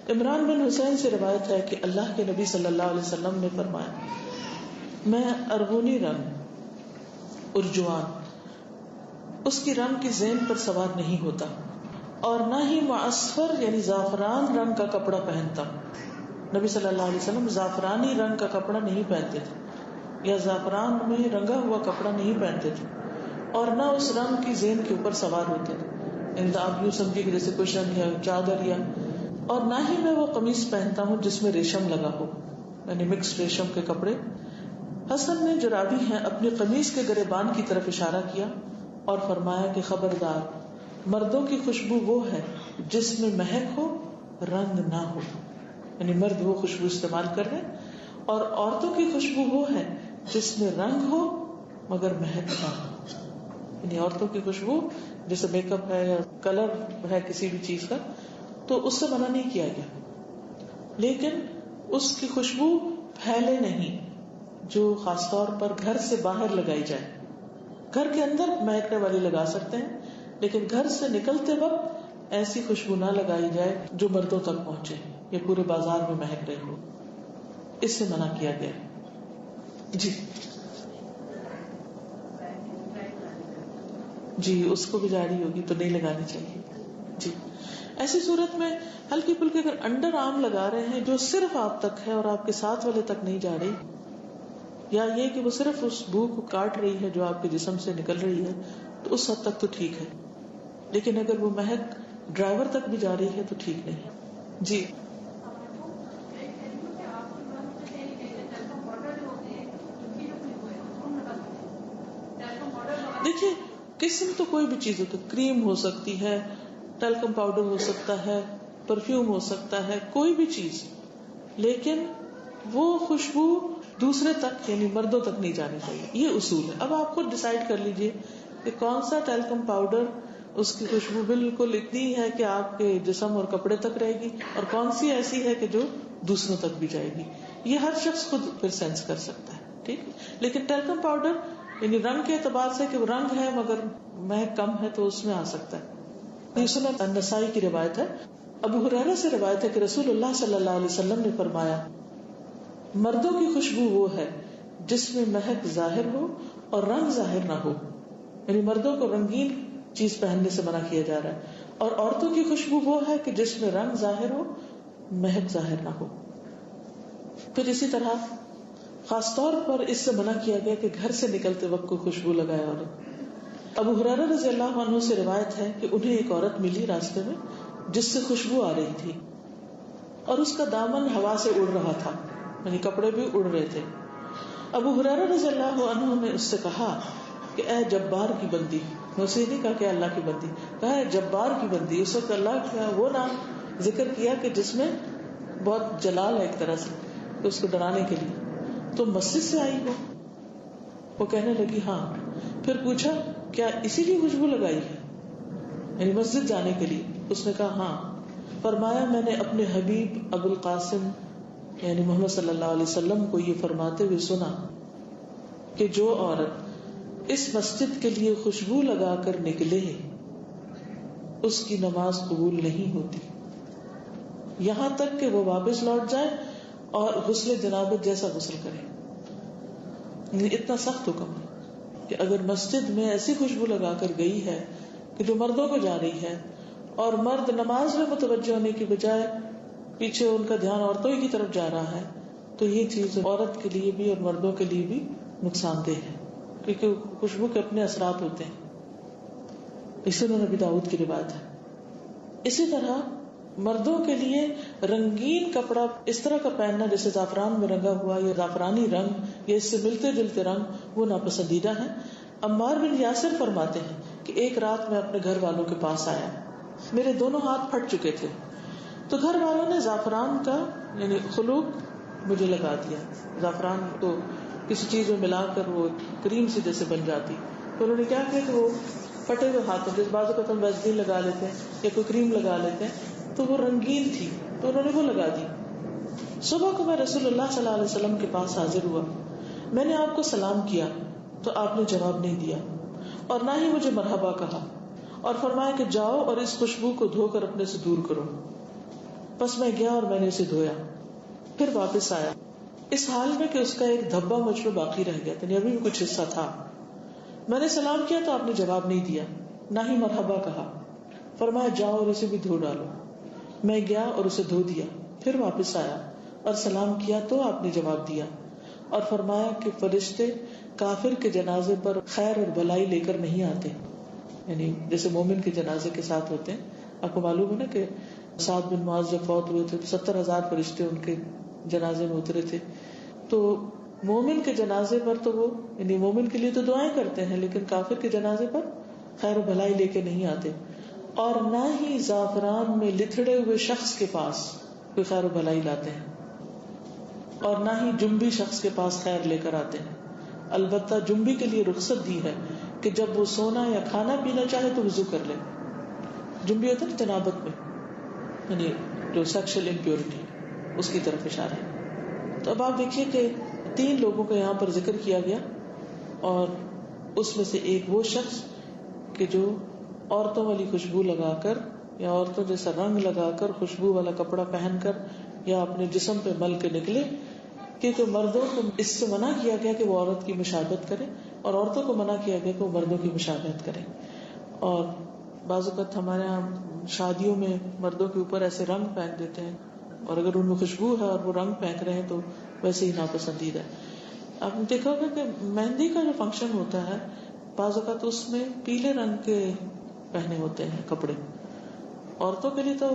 عمران بن حسین سے روایت ہے کہ اللہ کے نبی صلی اللہ علیہ وسلم نے فرمایا میں ارغونی رنگ ارجوان اس کی رنگ کی زین پر سوار نہیں ہوتا اور نہ ہی معصفر یعنی زعفران رنگ کا کپڑا پہنتا. نبی صلی اللہ علیہ وسلم زعفرانی رنگ کا کپڑا نہیں پہنتے تھے یا زعفران میں رنگا ہوا کپڑا نہیں پہنتے تھے اور نہ اس رنگ کی زین کے اوپر سوار ہوتے تھے. آپ یوں سمجھے کہ جیسے کشن یا چادر یا، اور نہ ہی میں وہ قمیص پہنتا ہوں جس میں ریشم لگا ہو، یعنی مکس ریشم کے کپڑے. حسن نے جو راوی ہیں اپنی قمیص کے گریبان کی طرف اشارہ کیا اور فرمایا کہ خبردار، مردوں کی خوشبو وہ ہے جس میں مہک ہو رنگ نہ ہو، یعنی مرد وہ خوشبو استعمال کر رہے ہیں، اور عورتوں کی خوشبو وہ ہے جس میں رنگ ہو مگر مہک نہ ہو. یعنی عورتوں کی خوشبو جیسے میک اپ ہے یا کلر ہے کسی بھی چیز کا تو اس سے منع نہیں کیا گیا، لیکن اس کی خوشبو پھیلے نہیں جو خاص طور پر گھر سے باہر لگائی جائے. گھر کے اندر مہکنے والی لگا سکتے ہیں لیکن گھر سے نکلتے وقت ایسی خوشبو نہ لگائی جائے جو مردوں تک پہنچے یا پورے بازار میں مہک رہی ہو. اس سے منع کیا گیا. جی اس کو بھی جاری ہوگی تو نہیں لگانی چاہیے. جی ایسی صورت میں ہلکی پھلکی اگر انڈر آرم لگا رہے ہیں جو صرف آپ تک ہے اور آپ کے ساتھ والے تک نہیں جا رہی، یا یہ کہ وہ صرف اس بو کو کاٹ رہی ہے جو آپ کے جسم سے نکل رہی ہے، تو اس حد تک تو ٹھیک ہے. لیکن اگر وہ مہک ڈرائیور تک بھی جا رہی ہے تو ٹھیک نہیں. جی دیکھیے قسم تو کوئی بھی چیز ہوتی ہے، کریم ہو سکتی ہے، ٹیلکم پاؤڈر ہو سکتا ہے، پرفیوم ہو سکتا ہے، کوئی بھی چیز، لیکن وہ خوشبو دوسرے تک یعنی مردوں تک نہیں جانی چاہیے. یہ اصول ہے. اب آپ خود ڈیسائیڈ کر لیجئے کہ کون سا ٹیلکم پاؤڈر اس کی خوشبو بالکل اتنی ہے کہ آپ کے جسم اور کپڑے تک رہے گی اور کون سی ایسی ہے کہ جو دوسروں تک بھی جائے گی. یہ ہر شخص خود پھر سینس کر سکتا ہے. ٹھیک. لیکن ٹیلکم پاؤڈر یعنی رنگ کے اعتبار سے کہ وہ رنگ ہے مگر مہک کم ہے تو اس میں آ سکتا ہے. یہ سنن النسائی کی روایت ہے. ابو ہریرہ سے روایت ہے کہ رسول اللہ صلی اللہ علیہ وسلم نے فرمایا مردوں کی خوشبو وہ ہے جس میں مہک ظاہر ہو اور رنگ ظاہر نہ ہو. یعنی مردوں کو رنگین چیز پہننے سے منع کیا جا رہا ہے. اور عورتوں کی خوشبو وہ ہے کہ جس میں رنگ ظاہر ہو، مہک ظاہر نہ ہو. پھر اسی طرح خاص طور پر اس سے منع کیا گیا کہ گھر سے نکلتے وقت کوئی خوشبو لگائے عورت. ابو ہریرہ رضی اللہ عنہ سے روایت ہے کہ انہیں ایک عورت ملی راستے میں جس سے خوشبو آ رہی تھی اور اس کا دامن ہوا سے اڑ رہا تھا، یعنی کپڑے بھی اڑ رہے تھے. ابو ہریرہ رضی اللہ عنہ نے اس سے کہا کہ اے جبار کی بندی، اسے نہیں کہا کہ اللہ کی بندی، کہا اے جبار کی بندی. اس وقت اللہ کا وہ نام ذکر کیا کہ جس میں بہت جلال ہے ایک طرح سے، اس کو ڈرانے کے لیے. تو مسجد سے آئی ہو؟ وہ کہنے لگی ہاں. پھر پوچھا کیا اسی لیے خوشبو لگائی ہے، یعنی مسجد جانے کے لیے؟ اس نے کہا ہاں. فرمایا میں نے اپنے حبیب ابو القاسم یعنی محمد صلی اللہ علیہ وسلم کو یہ فرماتے ہوئے سنا کہ جو عورت اس مسجد کے لیے خوشبو لگا کر نکلے اس کی نماز قبول نہیں ہوتی یہاں تک کہ وہ واپس لوٹ جائے اور غسل جنابت جیسا غسل کرے. اتنا سخت حکم ہے کہ اگر مسجد میں ایسی خوشبو لگا کر گئی ہے کہ جو مردوں کو جا رہی ہے اور مرد نماز میں متوجہ ہونے کی بجائے پیچھے ان کا دھیان عورتوں ہی کی طرف جا رہا ہے، تو یہ چیز عورت کے لیے بھی اور مردوں کے لیے بھی نقصان دہ ہے، کیونکہ خوشبو کے اپنے اثرات ہوتے ہیں. اسی طرح نبی داؤد کی روایت ہے. اسی طرح مردوں کے لیے رنگین کپڑا اس طرح کا پہننا جیسے زعفران میں رنگا ہوا یا زعفرانی رنگ یا اس سے ملتے جلتے رنگ، وہ ناپسندیدہ ہے. عمار بن یاسر فرماتے ہیں کہ ایک رات میں اپنے گھر والوں کے پاس آیا، میرے دونوں ہاتھ پھٹ چکے تھے، تو گھر والوں نے زعفران کا یعنی خلوق مجھے لگا دیا. زعفران تو کسی چیز میں ملا کر وہ کریم سی جیسے بن جاتی، تو انہوں نے کیا کیا کہ وہ پھٹے ہوئے ہاتھوں جس بازو کو ہم ویزلین لگا لیتے ہیں یا کوئی کریم لگا لیتے ہیں، تو وہ رنگین تھی تو انہوں نے وہ لگا دی. صبح کو میں رسول اللہ صلی اللہ علیہ وسلم کے پاس حاضر ہوا، میں نے آپ کو سلام کیا تو آپ نے جواب نہیں دیا اور نہ ہی مجھے مرحبا کہا، اور فرمایا کہ جاؤ اور اس خوشبو کو دھو کر اپنے سے دور کرو. بس میں گیا اور میں نے اسے دھویا، پھر واپس آیا اس حال میں کہ اس کا ایک دھبا مجھ میں باقی رہ گیا، یعنی ابھی بھی کچھ حصہ تھا. میں نے سلام کیا تو آپ نے جواب نہیں دیا، نہ ہی مرحبا کہا. فرمایا جاؤ اور اسے بھی دھو ڈالو. میں گیا اور اسے دھو دیا، پھر واپس آیا اور سلام کیا تو آپ نے جواب دیا اور فرمایا کہ فرشتے کافر کے جنازے پر خیر اور بھلائی لے کر نہیں آتے، یعنی جیسے مومن کے جنازے کے ساتھ ہوتے ہیں. آپ کو معلوم ہے نا کہ سعد بن معاذ جب فوت ہوئے تھے تو 70,000 فرشتے ان کے جنازے میں اترے تھے. تو مومن کے جنازے پر تو وہ یعنی مومن کے لیے تو دعائیں کرتے ہیں، لیکن کافر کے جنازے پر خیر و بھلائی لے کے نہیں آتے. اور نہ ہی زعفران میں لتھڑے ہوئے شخص کے پاس کوئی خیر و بھلائی لاتے ہیں، اور نہ ہی جنبی شخص کے پاس خیر لے کر آتے ہیں. البتہ جنبی کے لیے رخصت دی ہے کہ جب وہ سونا یا کھانا پینا چاہے تو وضو کر لے. جنبی ہوتا ہے جنابت میں، یعنی جو سیکشل امپیورٹی، اس کی طرف اشارہ ہے. تو اب آپ دیکھیے کہ 3 لوگوں کا یہاں پر ذکر کیا گیا، اور اس میں سے ایک وہ شخص کہ جو عورتوں والی خوشبو لگا کر یا عورتوں جیسا رنگ لگا کر خوشبو والا کپڑا پہن کر یا اپنے جسم پہ مل کے نکلے، کیونکہ مردوں کو اس سے منع کیا گیا کہ وہ عورت کی مشابہت کرے اور عورتوں کو منع کیا گیا کہ وہ مردوں کی مشابہت کرے. اور بعض اوقات ہمارے یہاں شادیوں میں مردوں کے اوپر ایسے رنگ پھینک دیتے ہیں، اور اگر ان میں خوشبو ہے اور وہ رنگ پھینک رہے ہیں تو ویسے ہی ناپسندیدہ ہے. آپ نے دیکھا ہوگا کہ مہندی کا جو فنکشن ہوتا ہے بعض اوقات اس میں پیلے رنگ کے پہنے ہوتے ہیں کپڑے. عورتوں کے لیے تو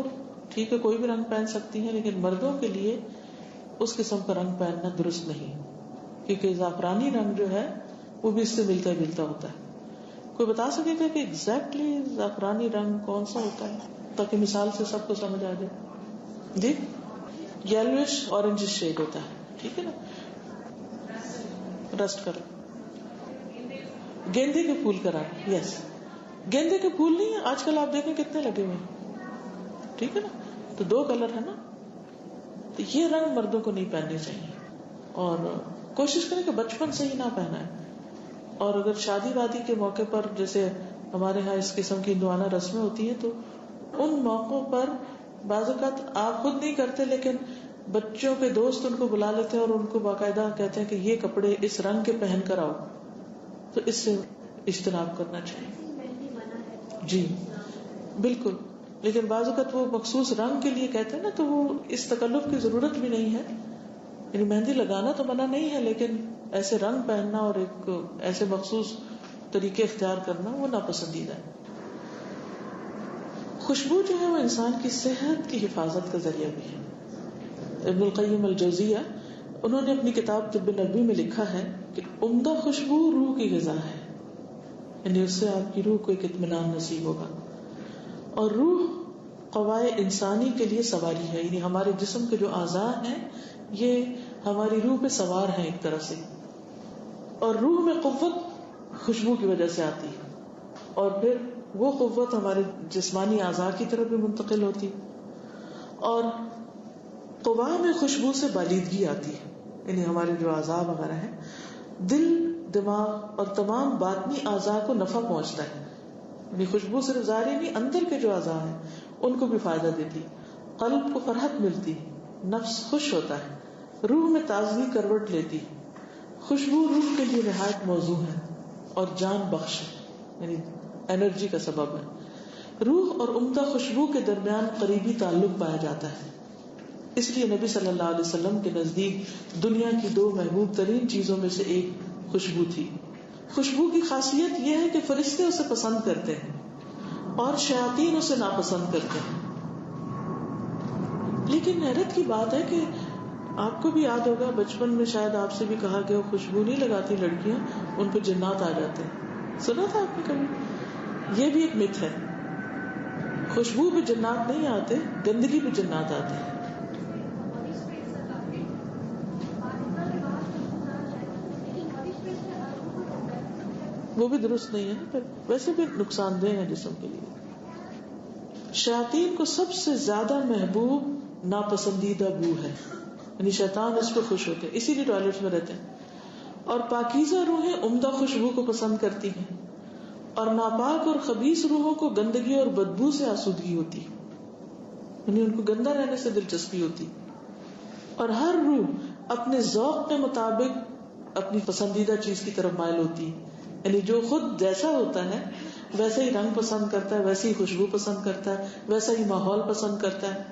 ٹھیک ہے کوئی بھی رنگ پہن سکتی ہیں، لیکن مردوں کے لیے اس قسم کا رنگ پہننا درست نہیں، کیونکہ زعفرانی رنگ جو ہے وہ بھی اس سے ملتا جلتا ہوتا ہے. کوئی بتا سکے گا کہ ایگزیکٹلی زعفرانی رنگ کون سا ہوتا ہے تاکہ مثال سے سب کو سمجھ آ جائے؟ جی یلوش اورنج شیڈ ہوتا ہے، ٹھیک ہے نا. رسٹ کرو، گیندے کے پھول کا رنگ، یس گیندے کے پھول نہیں ہے آج کل آپ دیکھیں کتنے لگے ہوئے ہیں، ٹھیک ہے نا. تو 2 کلر ہے نا، تو یہ رنگ مردوں کو نہیں پہننے چاہیے، اور کوشش کریں کہ بچپن سے ہی نہ پہنا ہے. اور اگر شادی وادی کے موقع پر جیسے ہمارے ہاں اس قسم کی ہندوانہ رسمیں ہوتی ہیں تو ان موقعوں پر بعض اوقات آپ خود نہیں کرتے لیکن بچوں کے دوست ان کو بلا لیتے ہیں اور ان کو باقاعدہ کہتے ہیں کہ یہ کپڑے اس رنگ کے پہن کر آؤ. تو اس سے اجتناب کرنا چاہیے. جی بالکل. لیکن بعض اوقات وہ مخصوص رنگ کے لیے کہتے ہیں نا، تو وہ اس تکلف کی ضرورت بھی نہیں ہے. یعنی مہندی لگانا تو منع نہیں ہے، لیکن ایسے رنگ پہننا اور ایک ایسے مخصوص طریقے اختیار کرنا وہ ناپسندیدہ ہے. خوشبو جو ہے وہ انسان کی صحت کی حفاظت کا ذریعہ بھی ہے. ابن القیم الجوزیہ انہوں نے اپنی کتاب طب نبوی میں لکھا ہے کہ عمدہ خوشبو روح کی غذا ہے، یعنی اس سے آپ کی روح کو ایک اطمینان نصیب ہوگا. اور روح قوائے انسانی کے لیے سواری ہے، یعنی ہمارے جسم کے جو اعضاء ہیں یہ ہماری روح پہ سوار ہیں ایک طرح سے. اور روح میں قوت خوشبو کی وجہ سے آتی ہے، اور پھر وہ قوت ہمارے جسمانی اعضاء کی طرف بھی منتقل ہوتی. اور قوا میں خوشبو سے بالیدگی آتی ہے، یعنی ہمارے جو اعضاء وغیرہ ہیں، دل، دماغ اور تمام باطنی اعضاء کو نفع پہنچتا ہے. یعنی خوشبو صرف ظاہری نہیں، اندر کے جو اعضاء ہیں ان کو بھی فائدہ دیتی، قلب کو فرحت ملتی، نفس خوش ہوتا ہے، روح میں تازگی کروٹ لیتی. خوشبو روح کے لیے نہایت موزوں ہے اور جان بخش، یعنی انرجی کا سبب ہے. روح اور عمدہ خوشبو کے درمیان قریبی تعلق پایا جاتا ہے. اس لیے نبی صلی اللہ علیہ وسلم کے نزدیک دنیا کی 2 محبوب ترین چیزوں میں سے ایک خوشبو تھی. خوشبو کی خاصیت یہ ہے کہ فرشتے اسے پسند کرتے ہیں اور شیاطین اسے ناپسند کرتے ہیں. لیکن حیرت کی بات ہے کہ آپ کو بھی یاد ہوگا بچپن میں شاید آپ سے بھی کہا گیا خوشبو نہیں لگاتی لڑکیاں، ان پہ جنات آ جاتے ہیں. سنا تھا آپ نے کبھی؟ یہ بھی ایک مت ہے. خوشبو پہ جنات نہیں آتے، گندگی پہ جنات آتے ہیں. وہ بھی درست نہیں ہے، پھر ویسے بھی نقصان دہ ہے جسم کے لیے. شیاطین کو سب سے زیادہ محبوب ناپسندیدہ بو ہے، یعنی شیطان اس پہ خوش ہوتے ہیں، اسی لیے ٹوائلٹس میں رہتے ہیں. اور پاکیزہ روحیں عمدہ خوشبو کو پسند کرتی ہیں، اور ناپاک اور خبیث روحوں کو گندگی اور بدبو سے آسودگی ہوتی، یعنی ان کو گندا رہنے سے دلچسپی ہوتی. اور ہر روح اپنے ذوق کے مطابق اپنی پسندیدہ چیز کی طرف مائل ہوتی، یعنی جو خود جیسا ہوتا ہے ویسا ہی رنگ پسند کرتا ہے، ویسے ہی خوشبو پسند کرتا ہے، ویسا ہی ماحول پسند کرتا ہے.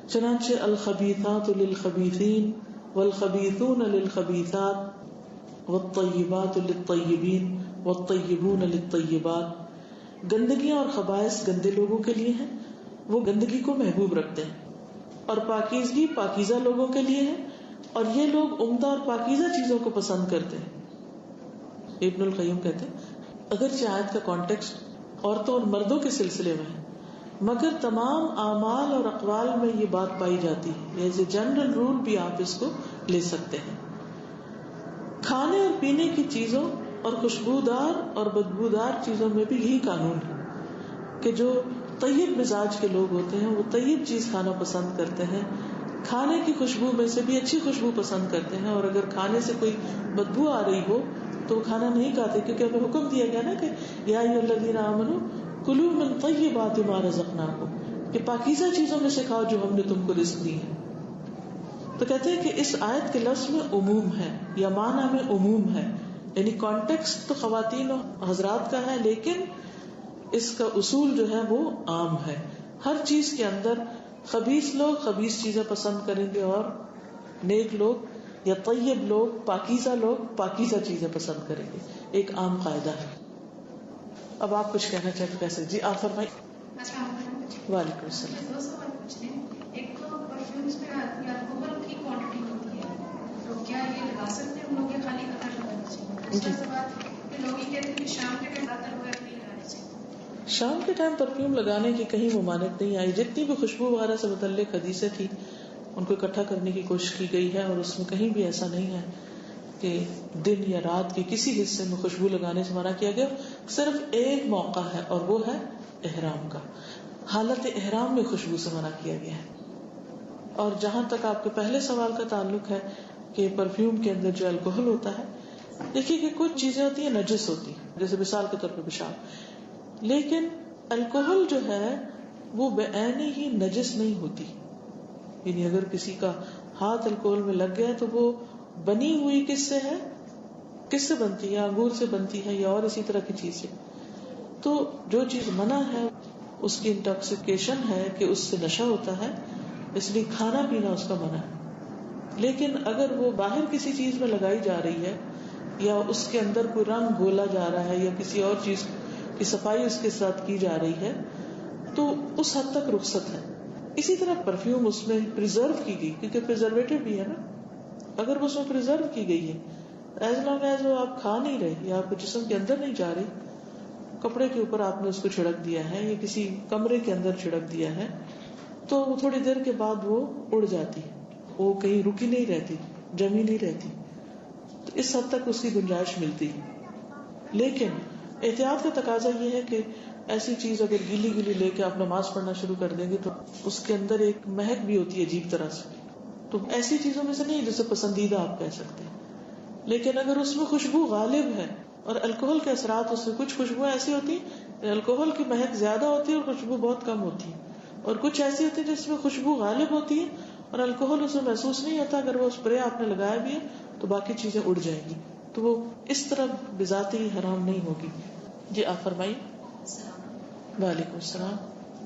چنانچہ الخبیثات للخبیثین والخبیثون للخبیثات والطیبات للطیبین والطیبون للطیبات. گندگیاں اور خبائث گندے لوگوں کے لیے ہیں، وہ گندگی کو محبوب رکھتے ہیں، اور پاکیزگی پاکیزہ لوگوں کے لیے ہے، اور یہ لوگ عمدہ اور پاکیزہ چیزوں کو پسند کرتے ہیں. ابن القیم کہتے ہیں اگرچہ آیت کا کانٹیکسٹ عورتوں اور مردوں کے سلسلے میں ہے، مگر تمام اعمال اور اقوال میں یہ بات پائی جاتی ہے، ایز اے جنرل رول بھی آپ اس کو لے سکتے ہیں. کھانے اور پینے کی چیزوں اور خوشبودار اور بدبودار چیزوں میں بھی یہی قانون ہے کہ جو طیب مزاج کے لوگ ہوتے ہیں وہ طیب چیز کھانا پسند کرتے ہیں، کھانے کی خوشبو میں سے بھی اچھی خوشبو پسند کرتے ہیں، اور اگر کھانے سے کوئی بدبو آ رہی ہو تو وہ کھانا نہیں کھاتے، کیونکہ ہمیں حکم دیا گیا نا کہ یا ایھا الذین آمنوا کلوا من طیبات ما رزقناکم، کہ پاکیزہ چیزوں میں سے کھاؤ جو ہم نے تم کو رزق دی ہے. تو کہتے ہیں کہ اس آیت کے لفظ میں عموم ہے یا معنی میں عموم ہے، یعنی کانٹیکسٹ تو خواتین و حضرات کا ہے، لیکن اس کا اصول جو ہے وہ عام ہے. ہر چیز کے اندر خبیث لوگ خبیث چیزیں پسند کریں گے، اور نیک لوگ یا طیب لوگ پاکیزہ لوگ پاکیزہ چیزیں پسند کریں گے. ایک عام قاعدہ ہے. اب آپ کچھ کہنا چاہتے کیسے؟ جی آپ فرمائیں. وعلیکم السلام. دو سوال پوچھتے ہیں. ایک تو پرفیومز میں الکوہل کی کوانٹٹی ہوتی ہے، تو کیا یہ لگا سکتے ہیں لوگ، خالی ختم لگانا چاہیے؟ دوسرا سوال کہ لوگ یہ کہتے ہیں کہ شام کے ٹائم عطر وغیرہ نہیں لگانے چاہیے. شام کے ٹائم پرفیوم لگانے کی کہیں ممانعت نہیں آئی. جتنی بھی خوشبو وغیرہ سے متعلق حدیثیں تھی ان کو اکٹھا کرنے کی کوشش کی گئی ہے، اور اس میں کہیں بھی ایسا نہیں ہے کہ دن یا رات کے کسی حصے میں خوشبو لگانے سے منع کیا گیا. صرف ایک موقع ہے اور وہ ہے احرام کا. حالت احرام میں خوشبو سے منع کیا گیا ہے. اور جہاں تک آپ کے پہلے سوال کا تعلق ہے کہ پرفیوم کے اندر جو الکوہل ہوتا ہے، دیکھیے کہ کچھ چیزیں ہوتی ہیں نجس ہوتی ہیں، جیسے مثال کے طور پہ پیشاب، لیکن الکوہل جو ہے وہ بعین ہی نجس نہیں ہوتی. یعنی اگر کسی کا ہاتھ الکوہل میں لگ گیا تو وہ بنی ہوئی کس سے ہے، کس سے بنتی ہے؟ انگور سے بنتی ہے یا اور اسی طرح کی چیز سے. تو جو چیز منع ہے اس کی انٹاکسیکیشن ہے کہ اس سے نشہ ہوتا ہے، اس لیے کھانا پینا اس کا منع ہے. لیکن اگر وہ باہر کسی چیز میں لگائی جا رہی ہے یا اس کے اندر کوئی رنگ گھولا جا رہا ہے یا کسی اور چیز کی صفائی اس کے ساتھ کی جا رہی ہے تو اس حد تک رخصت ہے. اسی طرح پرفیوم اس میں پریزرو کی گئی، کیونکہ پریزرویٹو بھی ہے نا، اگر وہ اس میں پریزرو کی گئی ہے، ایز لانگ ایز وہ آپ کھا نہیں رہے یا آپ کے جسم کے اندر نہیں جا رہی، کپڑے کے اوپر آپ نے اس کو چھڑک دیا ہے یا کسی کمرے کے اندر چھڑک دیا ہے، تو وہ تھوڑی دیر کے بعد وہ اڑ جاتی ہے، وہ کہیں رکی نہیں رہتی، جمی نہیں رہتی. تو اس حد تک اس کی گنجائش ملتی ہے. لیکن احتیاط کا تقاضا یہ ہے کہ ایسی چیز اگر گیلی گیلی لے کے آپ نماز پڑھنا شروع کر دیں گے تو اس کے اندر ایک مہک بھی ہوتی ہے عجیب طرح سے. تو ایسی چیزوں میں سے نہیں جسے پسندیدہ آپ کہہ سکتے ہیں. لیکن اگر اس میں خوشبو غالب ہے، اور الکوہل کے اثرات اس میں کچھ خوشبو ایسی ہوتی ہیں، الکوہل کی مہک زیادہ ہوتی ہے اور خوشبو بہت کم ہوتی ہے، اور کچھ ایسی ہوتی ہے جس میں خوشبو غالب ہوتی ہے اور الکوہل اس میں محسوس نہیں ہوتا. اگر وہ اسپرے آپ نے لگایا بھی ہے تو باقی چیزیں اڑ جائیں گی، تو وہ اس طرح بذات ہی حرام نہیں ہوگی. جی آپ فرمائیے. وعلیکم السلام.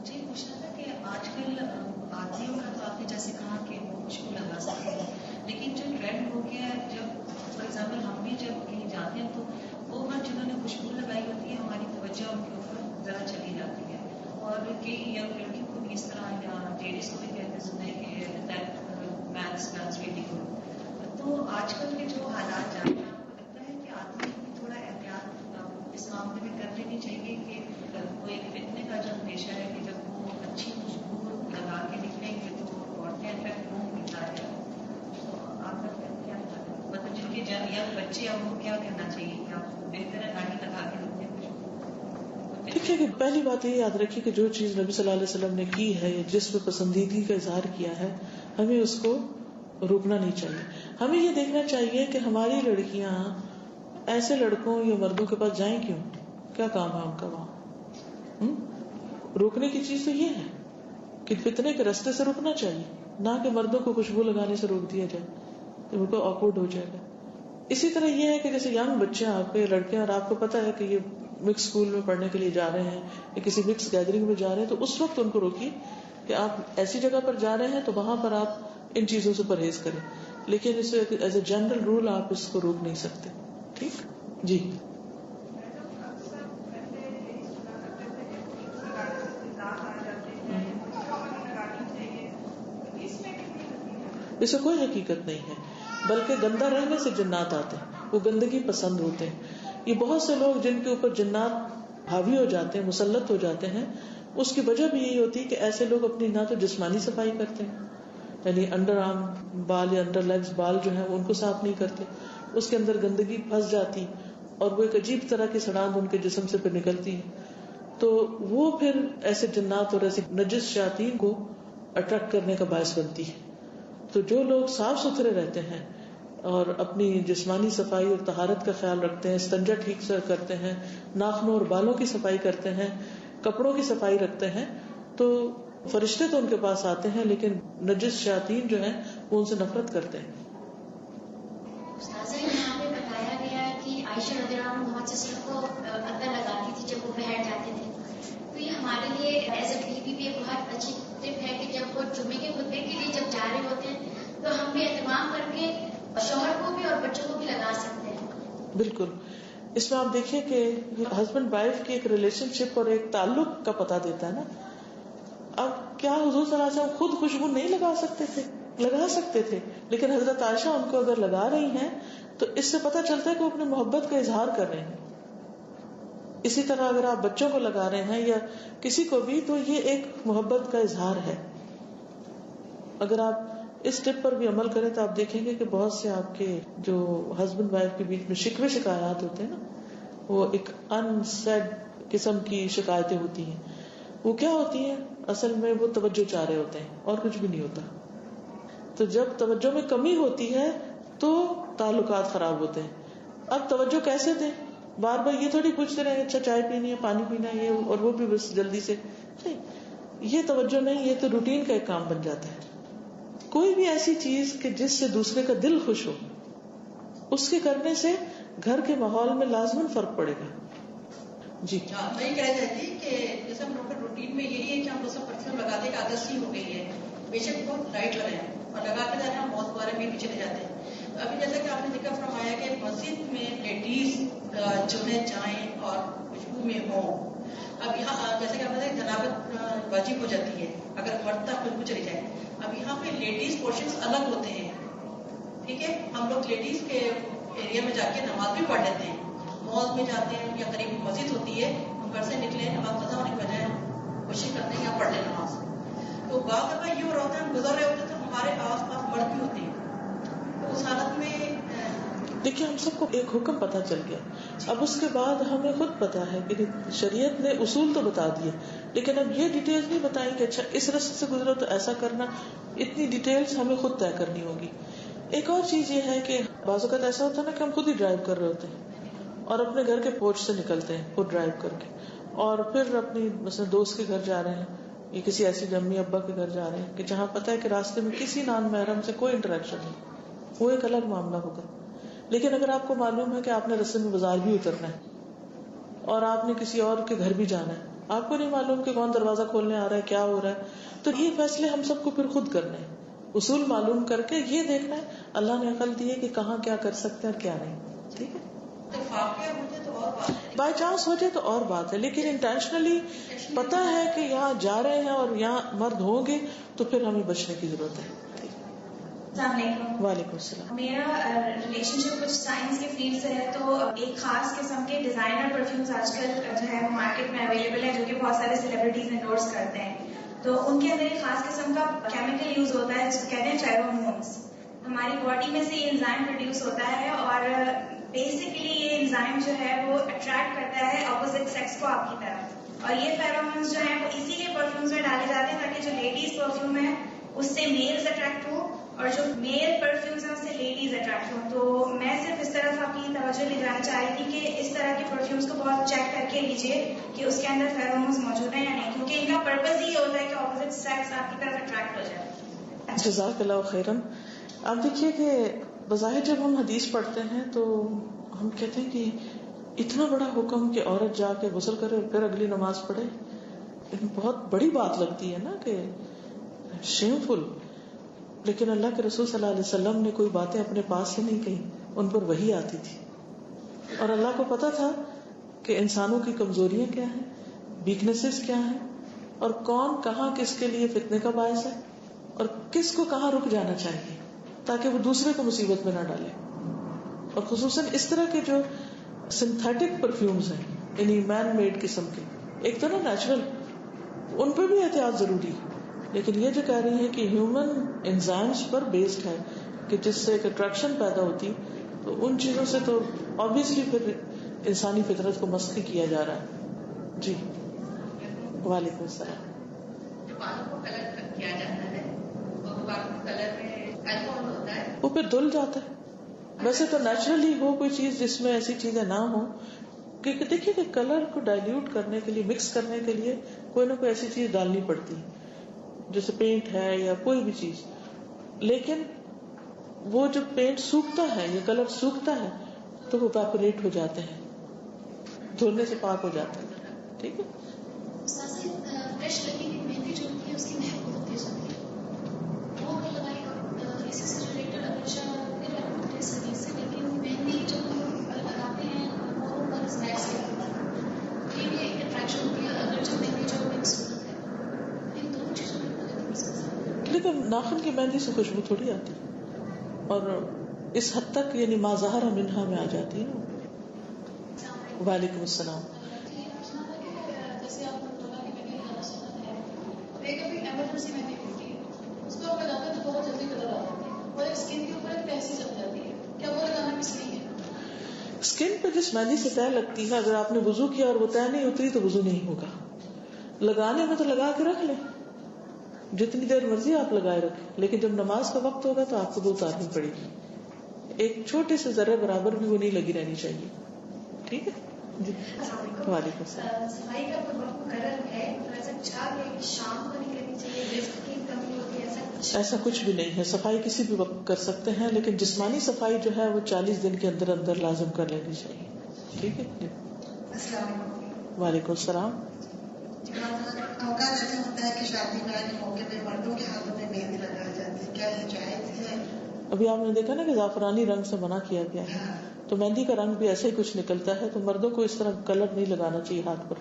جی پوچھنا تھا کہ آج کل آدمیوں کا تو آپ نے جیسے کہا کہ وہ خوشبو لگا سکتے ہیں، لیکن جو ٹرینڈ ہو گیا ہے، جب فار ایگزامپل ہم بھی جب کہیں جاتے ہیں تو وہ وہاں جنہوں نے خوشبو لگائی ہوتی ہے ہماری توجہ ان کے اوپر ذرا چلی جاتی ہے، اور کئی ینگ لڑکیوں کو بھی اس طرح یا لیڈیز کو بھی کہتے سنیں کہ that main smells really good. تو آج کل کے جو حالات جا رہے ہیں، آپ کو لگتا ہے کہ آدمی کو تھوڑا احتیاط اس معاملے میں کر لینی چاہیے کہ وہ ایک فتنے کا جو اندیشہ ہے کہ جب وہ اچھی خوشبو لگا کے نکلیں گے تو عورتیں انفیکٹ ہوں گی ظاہر ہے. تو آپ کا کیا مطلب جن کے ینگ بچے ہیں ان کو کیا کرنا چاہیے کہ آپ بہتر ہے گاڑی لگا کے رکھیں خوشبو؟ دیکھیے کہ پہلی بات یہ یاد رکھیے کہ جو چیز نبی صلی اللہ علیہ وسلم نے کی ہے یا جس میں پسندیدگی کا اظہار کیا ہے، ہمیں اس کو روکنا نہیں چاہیے. ہمیں یہ دیکھنا چاہیے کہ ہماری لڑکیاں ایسے لڑکوں یا مردوں کے پاس جائیں کیوں، کیا کام ہے ان کا وہاں. روکنے کی چیز تو یہ ہے کہ فتنے کے راستے سے روکنا چاہیے، نہ کہ مردوں کو خوشبو لگانے سے روک دیا جائے تو ان کو آکورڈ ہو جائے گا. اسی طرح یہ ہے کہ جیسے ینگ بچے ہیں آپ کے لڑکیاں، اور آپ کو پتا ہے کہ یہ مکس اسکول میں پڑھنے کے لیے جا رہے ہیں یا کسی مکس گیدرنگ میں جا رہے ہیں، تو اس وقت ان کو روکیے کہ آپ ایسی جگہ پر جا رہے ہیں تو وہاں پر آپ ان چیزوں سے پرہیز کریں. لیکن اس ایز اے جنرل رول آپ اس کو روک نہیں سکتے. ٹھیک جی. اسے کوئی حقیقت نہیں ہے، بلکہ گندا رہنے سے جنات آتے ہیں، وہ گندگی پسند ہوتے ہیں. یہ بہت سے لوگ جن کے اوپر جنات حاوی ہو جاتے ہیں، مسلط ہو جاتے ہیں، اس کی وجہ بھی یہی ہوتی ہے کہ ایسے لوگ اپنی نہ تو جسمانی صفائی کرتے ہیں، یعنی انڈر آرم بال یا انڈر لیگز بال جو ہیں وہ ان کو صاف نہیں کرتے، اس کے اندر گندگی پھنس جاتی اور وہ ایک عجیب طرح کی سڑان ان کے جسم سے پھر نکلتی ہے. تو وہ پھر ایسے جنات اور ایسے نجس شیاطین کو اٹریکٹ کرنے کا باعث بنتی ہے. تو جو لوگ صاف ستھرے رہتے ہیں اور اپنی جسمانی صفائی اور طہارت کا خیال رکھتے ہیں، استنجا ٹھیک سے کرتے ہیں، ناخنوں اور بالوں کی صفائی کرتے ہیں، کپڑوں کی صفائی رکھتے ہیں، تو فرشتے تو ان کے پاس آتے ہیں، لیکن نجس شیاطین جو ہیں وہ ان سے نفرت کرتے ہیں. استاذہ یہاں پہ بتایا گیا ہے کہ عائشہ رضی اللہ عنہا محمد صلی اللہ علیہ وسلم کو عطر لگاتی تھی جب وہ باہر جاتے تھے. تو یہ ہمارے لیے ایز اے بیوی بھی ایک بہت اچھی ٹپ ہے کہ جب وہ جمعے کے خطبے کے لیے جب جا رہے ہوتے ہیں تو ہم بھی اہتمام کر کے شوہر کو بھی اور بچوں کو بھی لگا سکتے ہیں. بالکل. اس میں آپ دیکھیے کہ ہسبینڈ وائف کی ایک ریلیشن شپ اور ایک تعلق کا پتہ دیتا ہے نا. اب کیا حضور صلی اللہ علیہ وسلم خود خوشبو نہیں لگا سکتے تھے؟ لگا سکتے تھے، لیکن حضرت عائشہ ان کو اگر لگا رہی ہیں تو اس سے پتہ چلتا ہے کہ وہ اپنی محبت کا اظہار کر رہے ہیں. اسی طرح اگر آپ بچوں کو لگا رہے ہیں یا کسی کو بھی، تو یہ ایک محبت کا اظہار ہے. اگر آپ اس ٹپ پر بھی عمل کریں تو آپ دیکھیں گے کہ بہت سے آپ کے جو ہسبینڈ وائف کے بیچ میں شکوے شکایات ہوتے ہیں نا، وہ ایک ان سیڈ قسم کی شکایتیں ہوتی ہیں. وہ کیا ہوتی ہیں؟ اصل میں وہ توجہ چاہ رہے ہوتے ہیں اور کچھ بھی نہیں ہوتا. تو جب توجہ میں کمی ہوتی ہے تو تعلقات خراب ہوتے ہیں. اب توجہ کیسے دیں؟ بار بار یہ تھوڑی پوچھتے رہے اچھا چائے پینی ہے، پانی پینا ہے، یہ اور وہ بھی بس جلدی سے نہیں. یہ توجہ نہیں، یہ تو روٹین کا ایک کام بن جاتا ہے. کوئی بھی ایسی چیز کہ جس سے دوسرے کا دل خوش ہو، اس کے کرنے سے گھر کے ماحول میں لازماً فرق پڑے گا. جی میں یہ کہہ رہی تھی کہ جیسے ہم لوگ کا روٹین میں یہی ہے کہ ہم لوگ سب پرفیوم لگانے کی عادت سی ہو گئی ہے، بے شک بہت لائٹ لگ رہے ہیں اور لگا کے جاتے ہیں موت بارے میں بھی چلے جاتے ہیں. ابھی جیسا کہ آپ نے ذکر فرمایا کہ مسجد میں لیڈیز جو ہے جائیں اور خوشبو میں ہوں. اب یہاں جیسے کہ آپ نے جنابت واجب ہو جاتی ہے اگر مرد تک خوشبو چلی جائے. اب یہاں پہ لیڈیز پورشنس الگ ہوتے ہیں، ٹھیک ہے. ہم لوگ لیڈیز کے ایریا میں جا کے نماز بھی پڑھ لیتے ہیں، مال میں جاتے ہیں یا قریب مسجد ہوتی ہے، ہم گھر سے نکلے نماز قضا ہونے کے بجائے کوشش کرتے ہیں یا پڑھ لیں نماز. تو بعض دفعہ یہ ہو رہا ہوتا ہے ہم گزر رہے ہوتے تو ہمارے آس پاس مرد بھی ہوتے ہیں، تو اس حالت میں دیکھیے ہم سب کو ایک حکم پتہ چل گیا. اب اس کے بعد ہمیں خود پتا ہے کہ شریعت نے اصول تو بتا دیے، لیکن اب یہ ڈیٹیلز نہیں بتائیں کہ اچھا اس رستے سے گزرو تو ایسا کرنا. اتنی ڈیٹیلز ہمیں خود طے کرنی ہوگی. ایک اور چیز یہ ہے کہ بعض اوقات ایسا ہوتا ہے نا کہ ہم خود ہی ڈرائیو کر رہے ہوتے ہیں اور اپنے گھر کے پورچ سے نکلتے ہیں خود ڈرائیو کر کے، اور پھر اپنی مثلا دوست کے گھر جا رہے ہیں یا کسی ایسی امی ابا کے گھر جا رہے ہیں کہ جہاں پتہ ہے کہ راستے میں کسی نان محرم سے کوئی انٹریکشن نہیں، وہ ایک الگ معاملہ ہوگا. لیکن اگر آپ کو معلوم ہے کہ آپ نے رستے میں بازار بھی اترنا ہے اور آپ نے کسی اور کے گھر بھی جانا ہے، آپ کو نہیں معلوم کہ کون دروازہ کھولنے آ رہا ہے، کیا ہو رہا ہے، تو یہ فیصلے ہم سب کو پھر خود کرنے ہیں. اصول معلوم کر کے یہ دیکھنا ہے اللہ نے عقل دی ہے کہ کہاں کیا کر سکتے ہیں اور کیا نہیں. ٹھیک ہے، بائی چانس ہو جائے تو اور بات ہے، لیکن انٹینشنلی پتا ہے کہ یہاں جا رہے ہیں اور یہاں مرد ہوں گے تو پھر ہمیں بچنے کی ضرورت ہے. السلام علیکم. وعلیکم السلام. میرا ریلیشن شپ کچھ سائنس کے فیلڈ سے ہے، تو ایک خاص قسم کے ڈیزائنر پرفیومز آج کل جو ہے وہ مارکیٹ میں اویلیبل ہے، جو کہ بہت سارے سیلیبریٹیز انڈورس کرتے ہیں. تو ان کے اندر ایک خاص قسم کا کیمیکل یوز ہوتا ہے جس کو کہتے ہیں فیرومونز. ہماری باڈی میں سے یہ انزائم پروڈیوس ہوتا ہے اور بیسیکلی یہ انزائم جو ہے وہ اٹریکٹ کرتا ہے اپوزٹ سیکس کو آپ کی طرف. اور یہ فیرومونز جو ہیں وہ اسی لیے پرفیومز میں ڈالے جاتے ہیں تاکہ جو لیڈیز پرفیوم ہے اس سے میلز اٹریکٹ ہو اور جو میل پرفیومز ہیں اس سے لیڈیز اٹریکٹ ہوں. تو میں صرف اس طرف آپ کی توجہ لے جانا چاہ رہی تھی کہ اس طرح کے پرفیومز کو بہت چیک کر کے لیجیے کہ اس کے اندر فیرومونز موجود ہیں یا نہیں، کیونکہ ان کا پرپز یہ ہوتا ہے کہ اپوزٹ سیکس آپ کی طرف اٹریکٹ ہو جائے. جزاک اللہ خیرن. آپ دیکھیے کہ بظاہر جب ہم حدیث پڑھتے ہیں تو ہم کہتے ہیں کہ اتنا بڑا حکم کہ عورت جا کے غسل کرے پھر اگلی نماز پڑھے، بہت بڑی بات لگتی ہے نا کہ شیم فل. لیکن اللہ کے رسول صلی اللہ علیہ وسلم نے کوئی باتیں اپنے پاس سے نہیں کہی، ان پر وحی آتی تھی اور اللہ کو پتا تھا کہ انسانوں کی کمزوریاں کیا ہیں، ویکنیسز کیا ہیں، اور کون کہاں کس کے لیے فتنے کا باعث ہے اور کس کو کہاں رک جانا چاہیے تاکہ وہ دوسرے کو مصیبت میں نہ ڈالے. اور خصوصاً اس طرح کے جو سنتھیٹک پرفیومز ہیں یعنی مین میڈ قسم کے، ایک تو نا نیچرل، ان پہ بھی احتیاط ضروری ہے. لیکن یہ جو کہہ رہی ہے کہ ہیومن انزائمز پر بیسڈ ہے کہ جس سے ایک اٹریکشن پیدا ہوتی، تو ان چیزوں سے تو obviously پھر انسانی فطرت کو مسخ کیا جا رہا ہے. جی وعلیکم السلام. جو بالوں کو کلر کیا جاتا ہے اور بالوں کے کلر میں الکوہول ہوتا ہے وہ پھر دھل جاتا ہے. ویسے تو نیچرلی ہو کوئی چیز جس میں ایسی چیزیں نہ ہوں، کیونکہ دیکھیے کہ کلر کو ڈائلیوٹ کرنے کے لیے، مکس کرنے کے لیے کوئی نہ کوئی ایسی چیز ڈالنی پڑتی ہے جیسے پینٹ ہے یا کوئی بھی چیز. لیکن وہ جب پینٹ سوکھتا ہے یا کلر سوکھتا ہے تو وہ ایواپوریٹ ہو جاتے ہیں، دھونے سے پاک ہو جاتا ہے. ٹھیک ہے. فریش لگی ہوئی مہندی جو ہوتی ہے اس کی مہک بہت تیز ہوتی ہے، وہ اگر لگائی اور اسی سے ریلیٹڈ اگر سے، لیکن مہندی جب ہم لگاتے ہیں وہ اوپر اسمیکس کے یہ بھی ایک اٹریکشن ہوتی ہے اگر جو مہندی جو مکس ہوتا ہے ان دونوں چیزوں میں. لیکن ناخن کی مہندی سے خوشبو تھوڑی آتی اور اس حد تک یعنی ما ظہر منہا میں آ جاتی ہے نا. وعلیکم السلام. جیسے آپ نے بولا کہ مہندی لگانا سنت ہے، کبھی ایمرجنسی مہندی ہوتی ہے اس کو آپ لگاتے ہیں تو بہت جلدی کلر آ جاتی ہے اور ایک اسکن کے اوپر ایک پیسی چل جاتی ہے، کیا وہ لگانا بھی صحیح ہے؟ اسکن پہ جس مہندی سے طے لگتی ہے اگر آپ نے وضو کیا اور وہ طے نہیں اتری تو وضو نہیں ہوگا. لگانے میں تو لگا کے رکھ لیں، جتنی دیر مرضی آپ لگائے رکھیں، لیکن جب نماز کا وقت ہوگا تو آپ کو وہ اتارنی پڑے گی. ایک چھوٹے سے ذرے برابر بھی وہ نہیں لگی رہنی چاہیے. ٹھیک ہے جی. وعلیکم السلام. صفائی کا کوئی وقت مقرر ہے تو ایسا چاہ گیا کہ شام کو نہیں کرنی چاہیے، رزق کی کمی ہوتی ہے، ایسا کچھ بھی نہیں ہے. صفائی کسی بھی وقت کر سکتے ہیں، لیکن جسمانی صفائی جو ہے وہ 40 دن کے اندر اندر لازم کر لینی چاہیے. ٹھیک ہے. السلام علیکم. وعلیکم السلام. اوقات ایسا ہوتا ہے کہ شادی بیاہ کے موقع پہ مردوں کے ہاتھوں میں مہندی لگائی جاتی ہے، کیا یہ جائز ہے؟ ابھی آپ نے دیکھا نا کہ زعفرانی رنگ سے منع کیا گیا ہے، تو مہندی کا رنگ بھی ایسے ہی کچھ نکلتا ہے، تو مردوں کو اس طرح کلر نہیں لگانا چاہیے ہاتھ پر.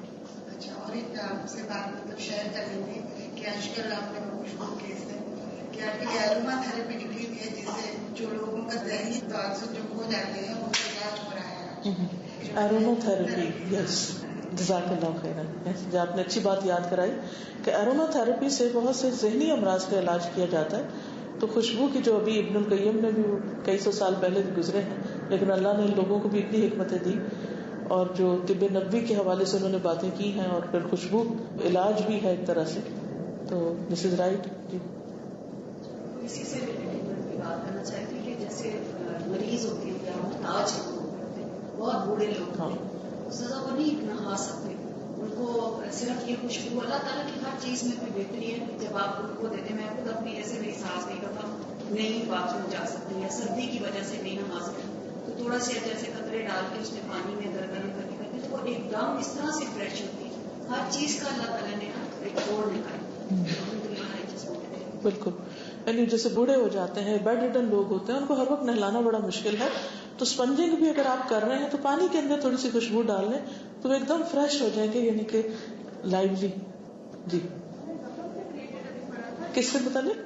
اچھا، اور ایک آپ سے بات مطلب شیئر کر رہی تھی کہ آج کل آپ نے خوشبو کیس ہے کہ آپ کی ایروما تھراپی نکلی ہوئی ہے، جس سے جو لوگوں کا ذہنی تعصب جو ہو جاتے ہیں ان کا علاج ہو رہا ہے. ایروما تھراپی، یس، جزاک اللہ خیرا. جو آپ نے اچھی بات یاد کرائی کہ ایروما تھراپی سے بہت سے ذہنی امراض کا علاج کیا جاتا ہے. تو خوشبو کی جو ابھی ابن القیم نے بھی کئی سو سال پہلے گزرے ہیں، لیکن اللہ نے لوگوں کو بھی اتنی حکمتیں دی، اور جو طب نبوی کے حوالے سے انہوں نے باتیں کی ہیں، اور پھر خوشبو علاج بھی ہے ایک طرح سے. تو دس از رائٹ. جی اسی سے بات کرنا چاہتی ہوں کہ جیسے مریض ہوتے ہیں یا محتاج ہوتے ہیں، بہت بوڑھے لوگ ہوتے ہیں، سزا کو نہیں نہا سکتے، ان کو صرف یہ خوشبو، اللہ تعالیٰ کی ہر چیز میں کوئی بہتری ہے. جب آپ ان کو دیتے، میں خود اپنی ایسے میری سانس نہیں کرتا نہیں باتھ روم جا سکتی یا سردی کی وجہ سے نہیں نہا سکتی، تو تھوڑا سا جیسے قطرے ڈال کے اس میں پانی میں گرم کر کے کرتے تو وہ ایک دم اس طرح سے فریش ہوتی ہے. ہر چیز کا اللہ تعالیٰ نے ایک توڑ نکالی. بالکل. یعنی جیسے بوڑھے ہو جاتے ہیں، بیڈ ریڈن لوگ ہوتے ہیں، ان کو ہر وقت نہلانا بڑا مشکل ہے، تو اسپنجنگ بھی اگر آپ کر رہے ہیں تو پانی کے اندر تھوڑی سی خوشبو ڈال لیں تو وہ ایک دم فریش ہو جائیں گے، یعنی کہ لائولی. جی کس سے متعلق؟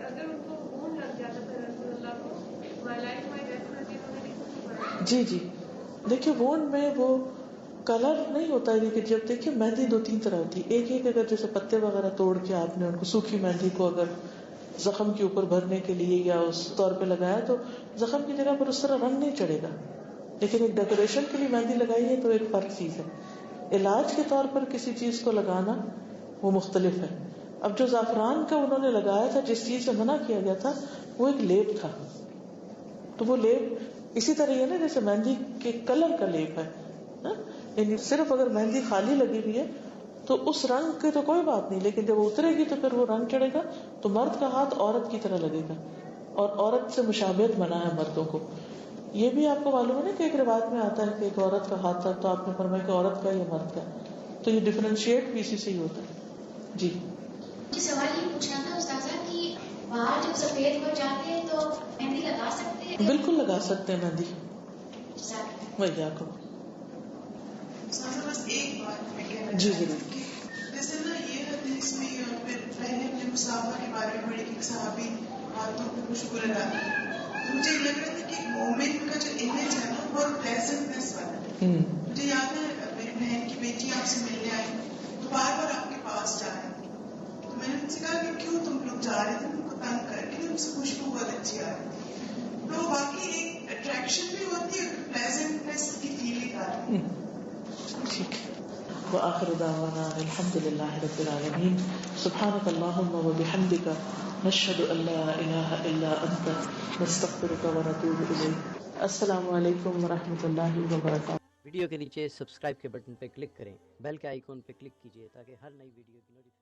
اگر ان کو خون لگ جاتا تھا رسول اللہ کو، جی جی دیکھیے وونڈ میں وہ کلر نہیں ہوتا ہے، کہ جب دیکھیے مہندی دو تین طرح ہوتی ہے. ایک اگر جیسے پتے وغیرہ توڑ کے آپ نے ان کو سوکھی مہندی کو اگر زخم کے اوپر بھرنے کے لیے یا اس طور پہ لگایا تو زخم کی جگہ پر اس طرح رنگ نہیں چڑھے گا. لیکن ایک ڈیکوریشن کے لیے مہندی لگائی ہے تو ایک فرق چیز ہے. علاج کے طور پر کسی چیز کو لگانا وہ مختلف ہے. اب جو زعفران کا انہوں نے لگایا تھا، جس چیز سے منع کیا گیا تھا، وہ ایک لیپ تھا. تو وہ لیپ اسی طرح ہے نا جیسے مہندی کے کلر کا لیپ ہے، یعنی صرف اگر مہندی خالی لگی ہوئی ہے تو اس رنگ کی تو کوئی بات نہیں، لیکن جب اترے گی تو پھر وہ رنگ چڑھے گا. تو مرد کا ہاتھ عورت کی طرح لگے گا، اور عورت سے مشابہت بنا ہے مردوں کو. یہ بھی آپ کو معلوم ہے نا کہ ایک روایت میں آتا ہے کہ ایک عورت کا ہاتھ تھا، تو آپ نے فرمایا کہ عورت کا یا مرد کا، تو یہ ڈفرینشیٹ بھی اسی سے ہی ہوتا ہے. جی مجھے سوال یہ پوچھنا تھا استاذہ کہ بال جب سفید ہو جاتے ہیں تو مہندی لگا سکتے ہیں؟ بالکل لگا سکتے ہیں مہندی. وہی آپ کو بس ایک بات میں کہنا جی چاہتی ضرور. ہوں کہ جیسے نا یہ حدیث میں اور پھر پہلے اپنے مسافہ کے بارے میں پڑھی کہ صحابی ہاتھوں پہ خوشبو لگاتے ہیں، تو مجھے لگ رہا تھا کہ مومن کا جو امیج ہے نا بہت پلیزنٹنس والا ہے. مجھے یاد ہے میری بہن کی بیٹی آپ سے ملنے آئی تو بار بار آپ کے پاس جا رہی تھی، تو میں نے ان سے کہا کہ کیوں تم لوگ جا رہے تھے، ان کو تنگ کر کے ان سے خوشبو بہت اچھی آ رہی تھی. تو باقی ایک اٹریکشن بھی ہوتی ہے، پلیزنٹنس کی فیلنگ آتی ہے. ٹھیک ہے. وآخر دعوانا الحمد للہ رب العالمین. سبحانک اللہم وبحمدک نشہد ان لا الہ الا انت نستغفرک ونتوب الیک. السلام علیکم ورحمۃ اللہ وبرکاتہ. ویڈیو کے نیچے سبسکرائب کے بٹن پہ کلک کریں، بیل کے آئیکن پہ کلک کیجیے تاکہ ہر نئی ویڈیو کی نوٹیفیکیشن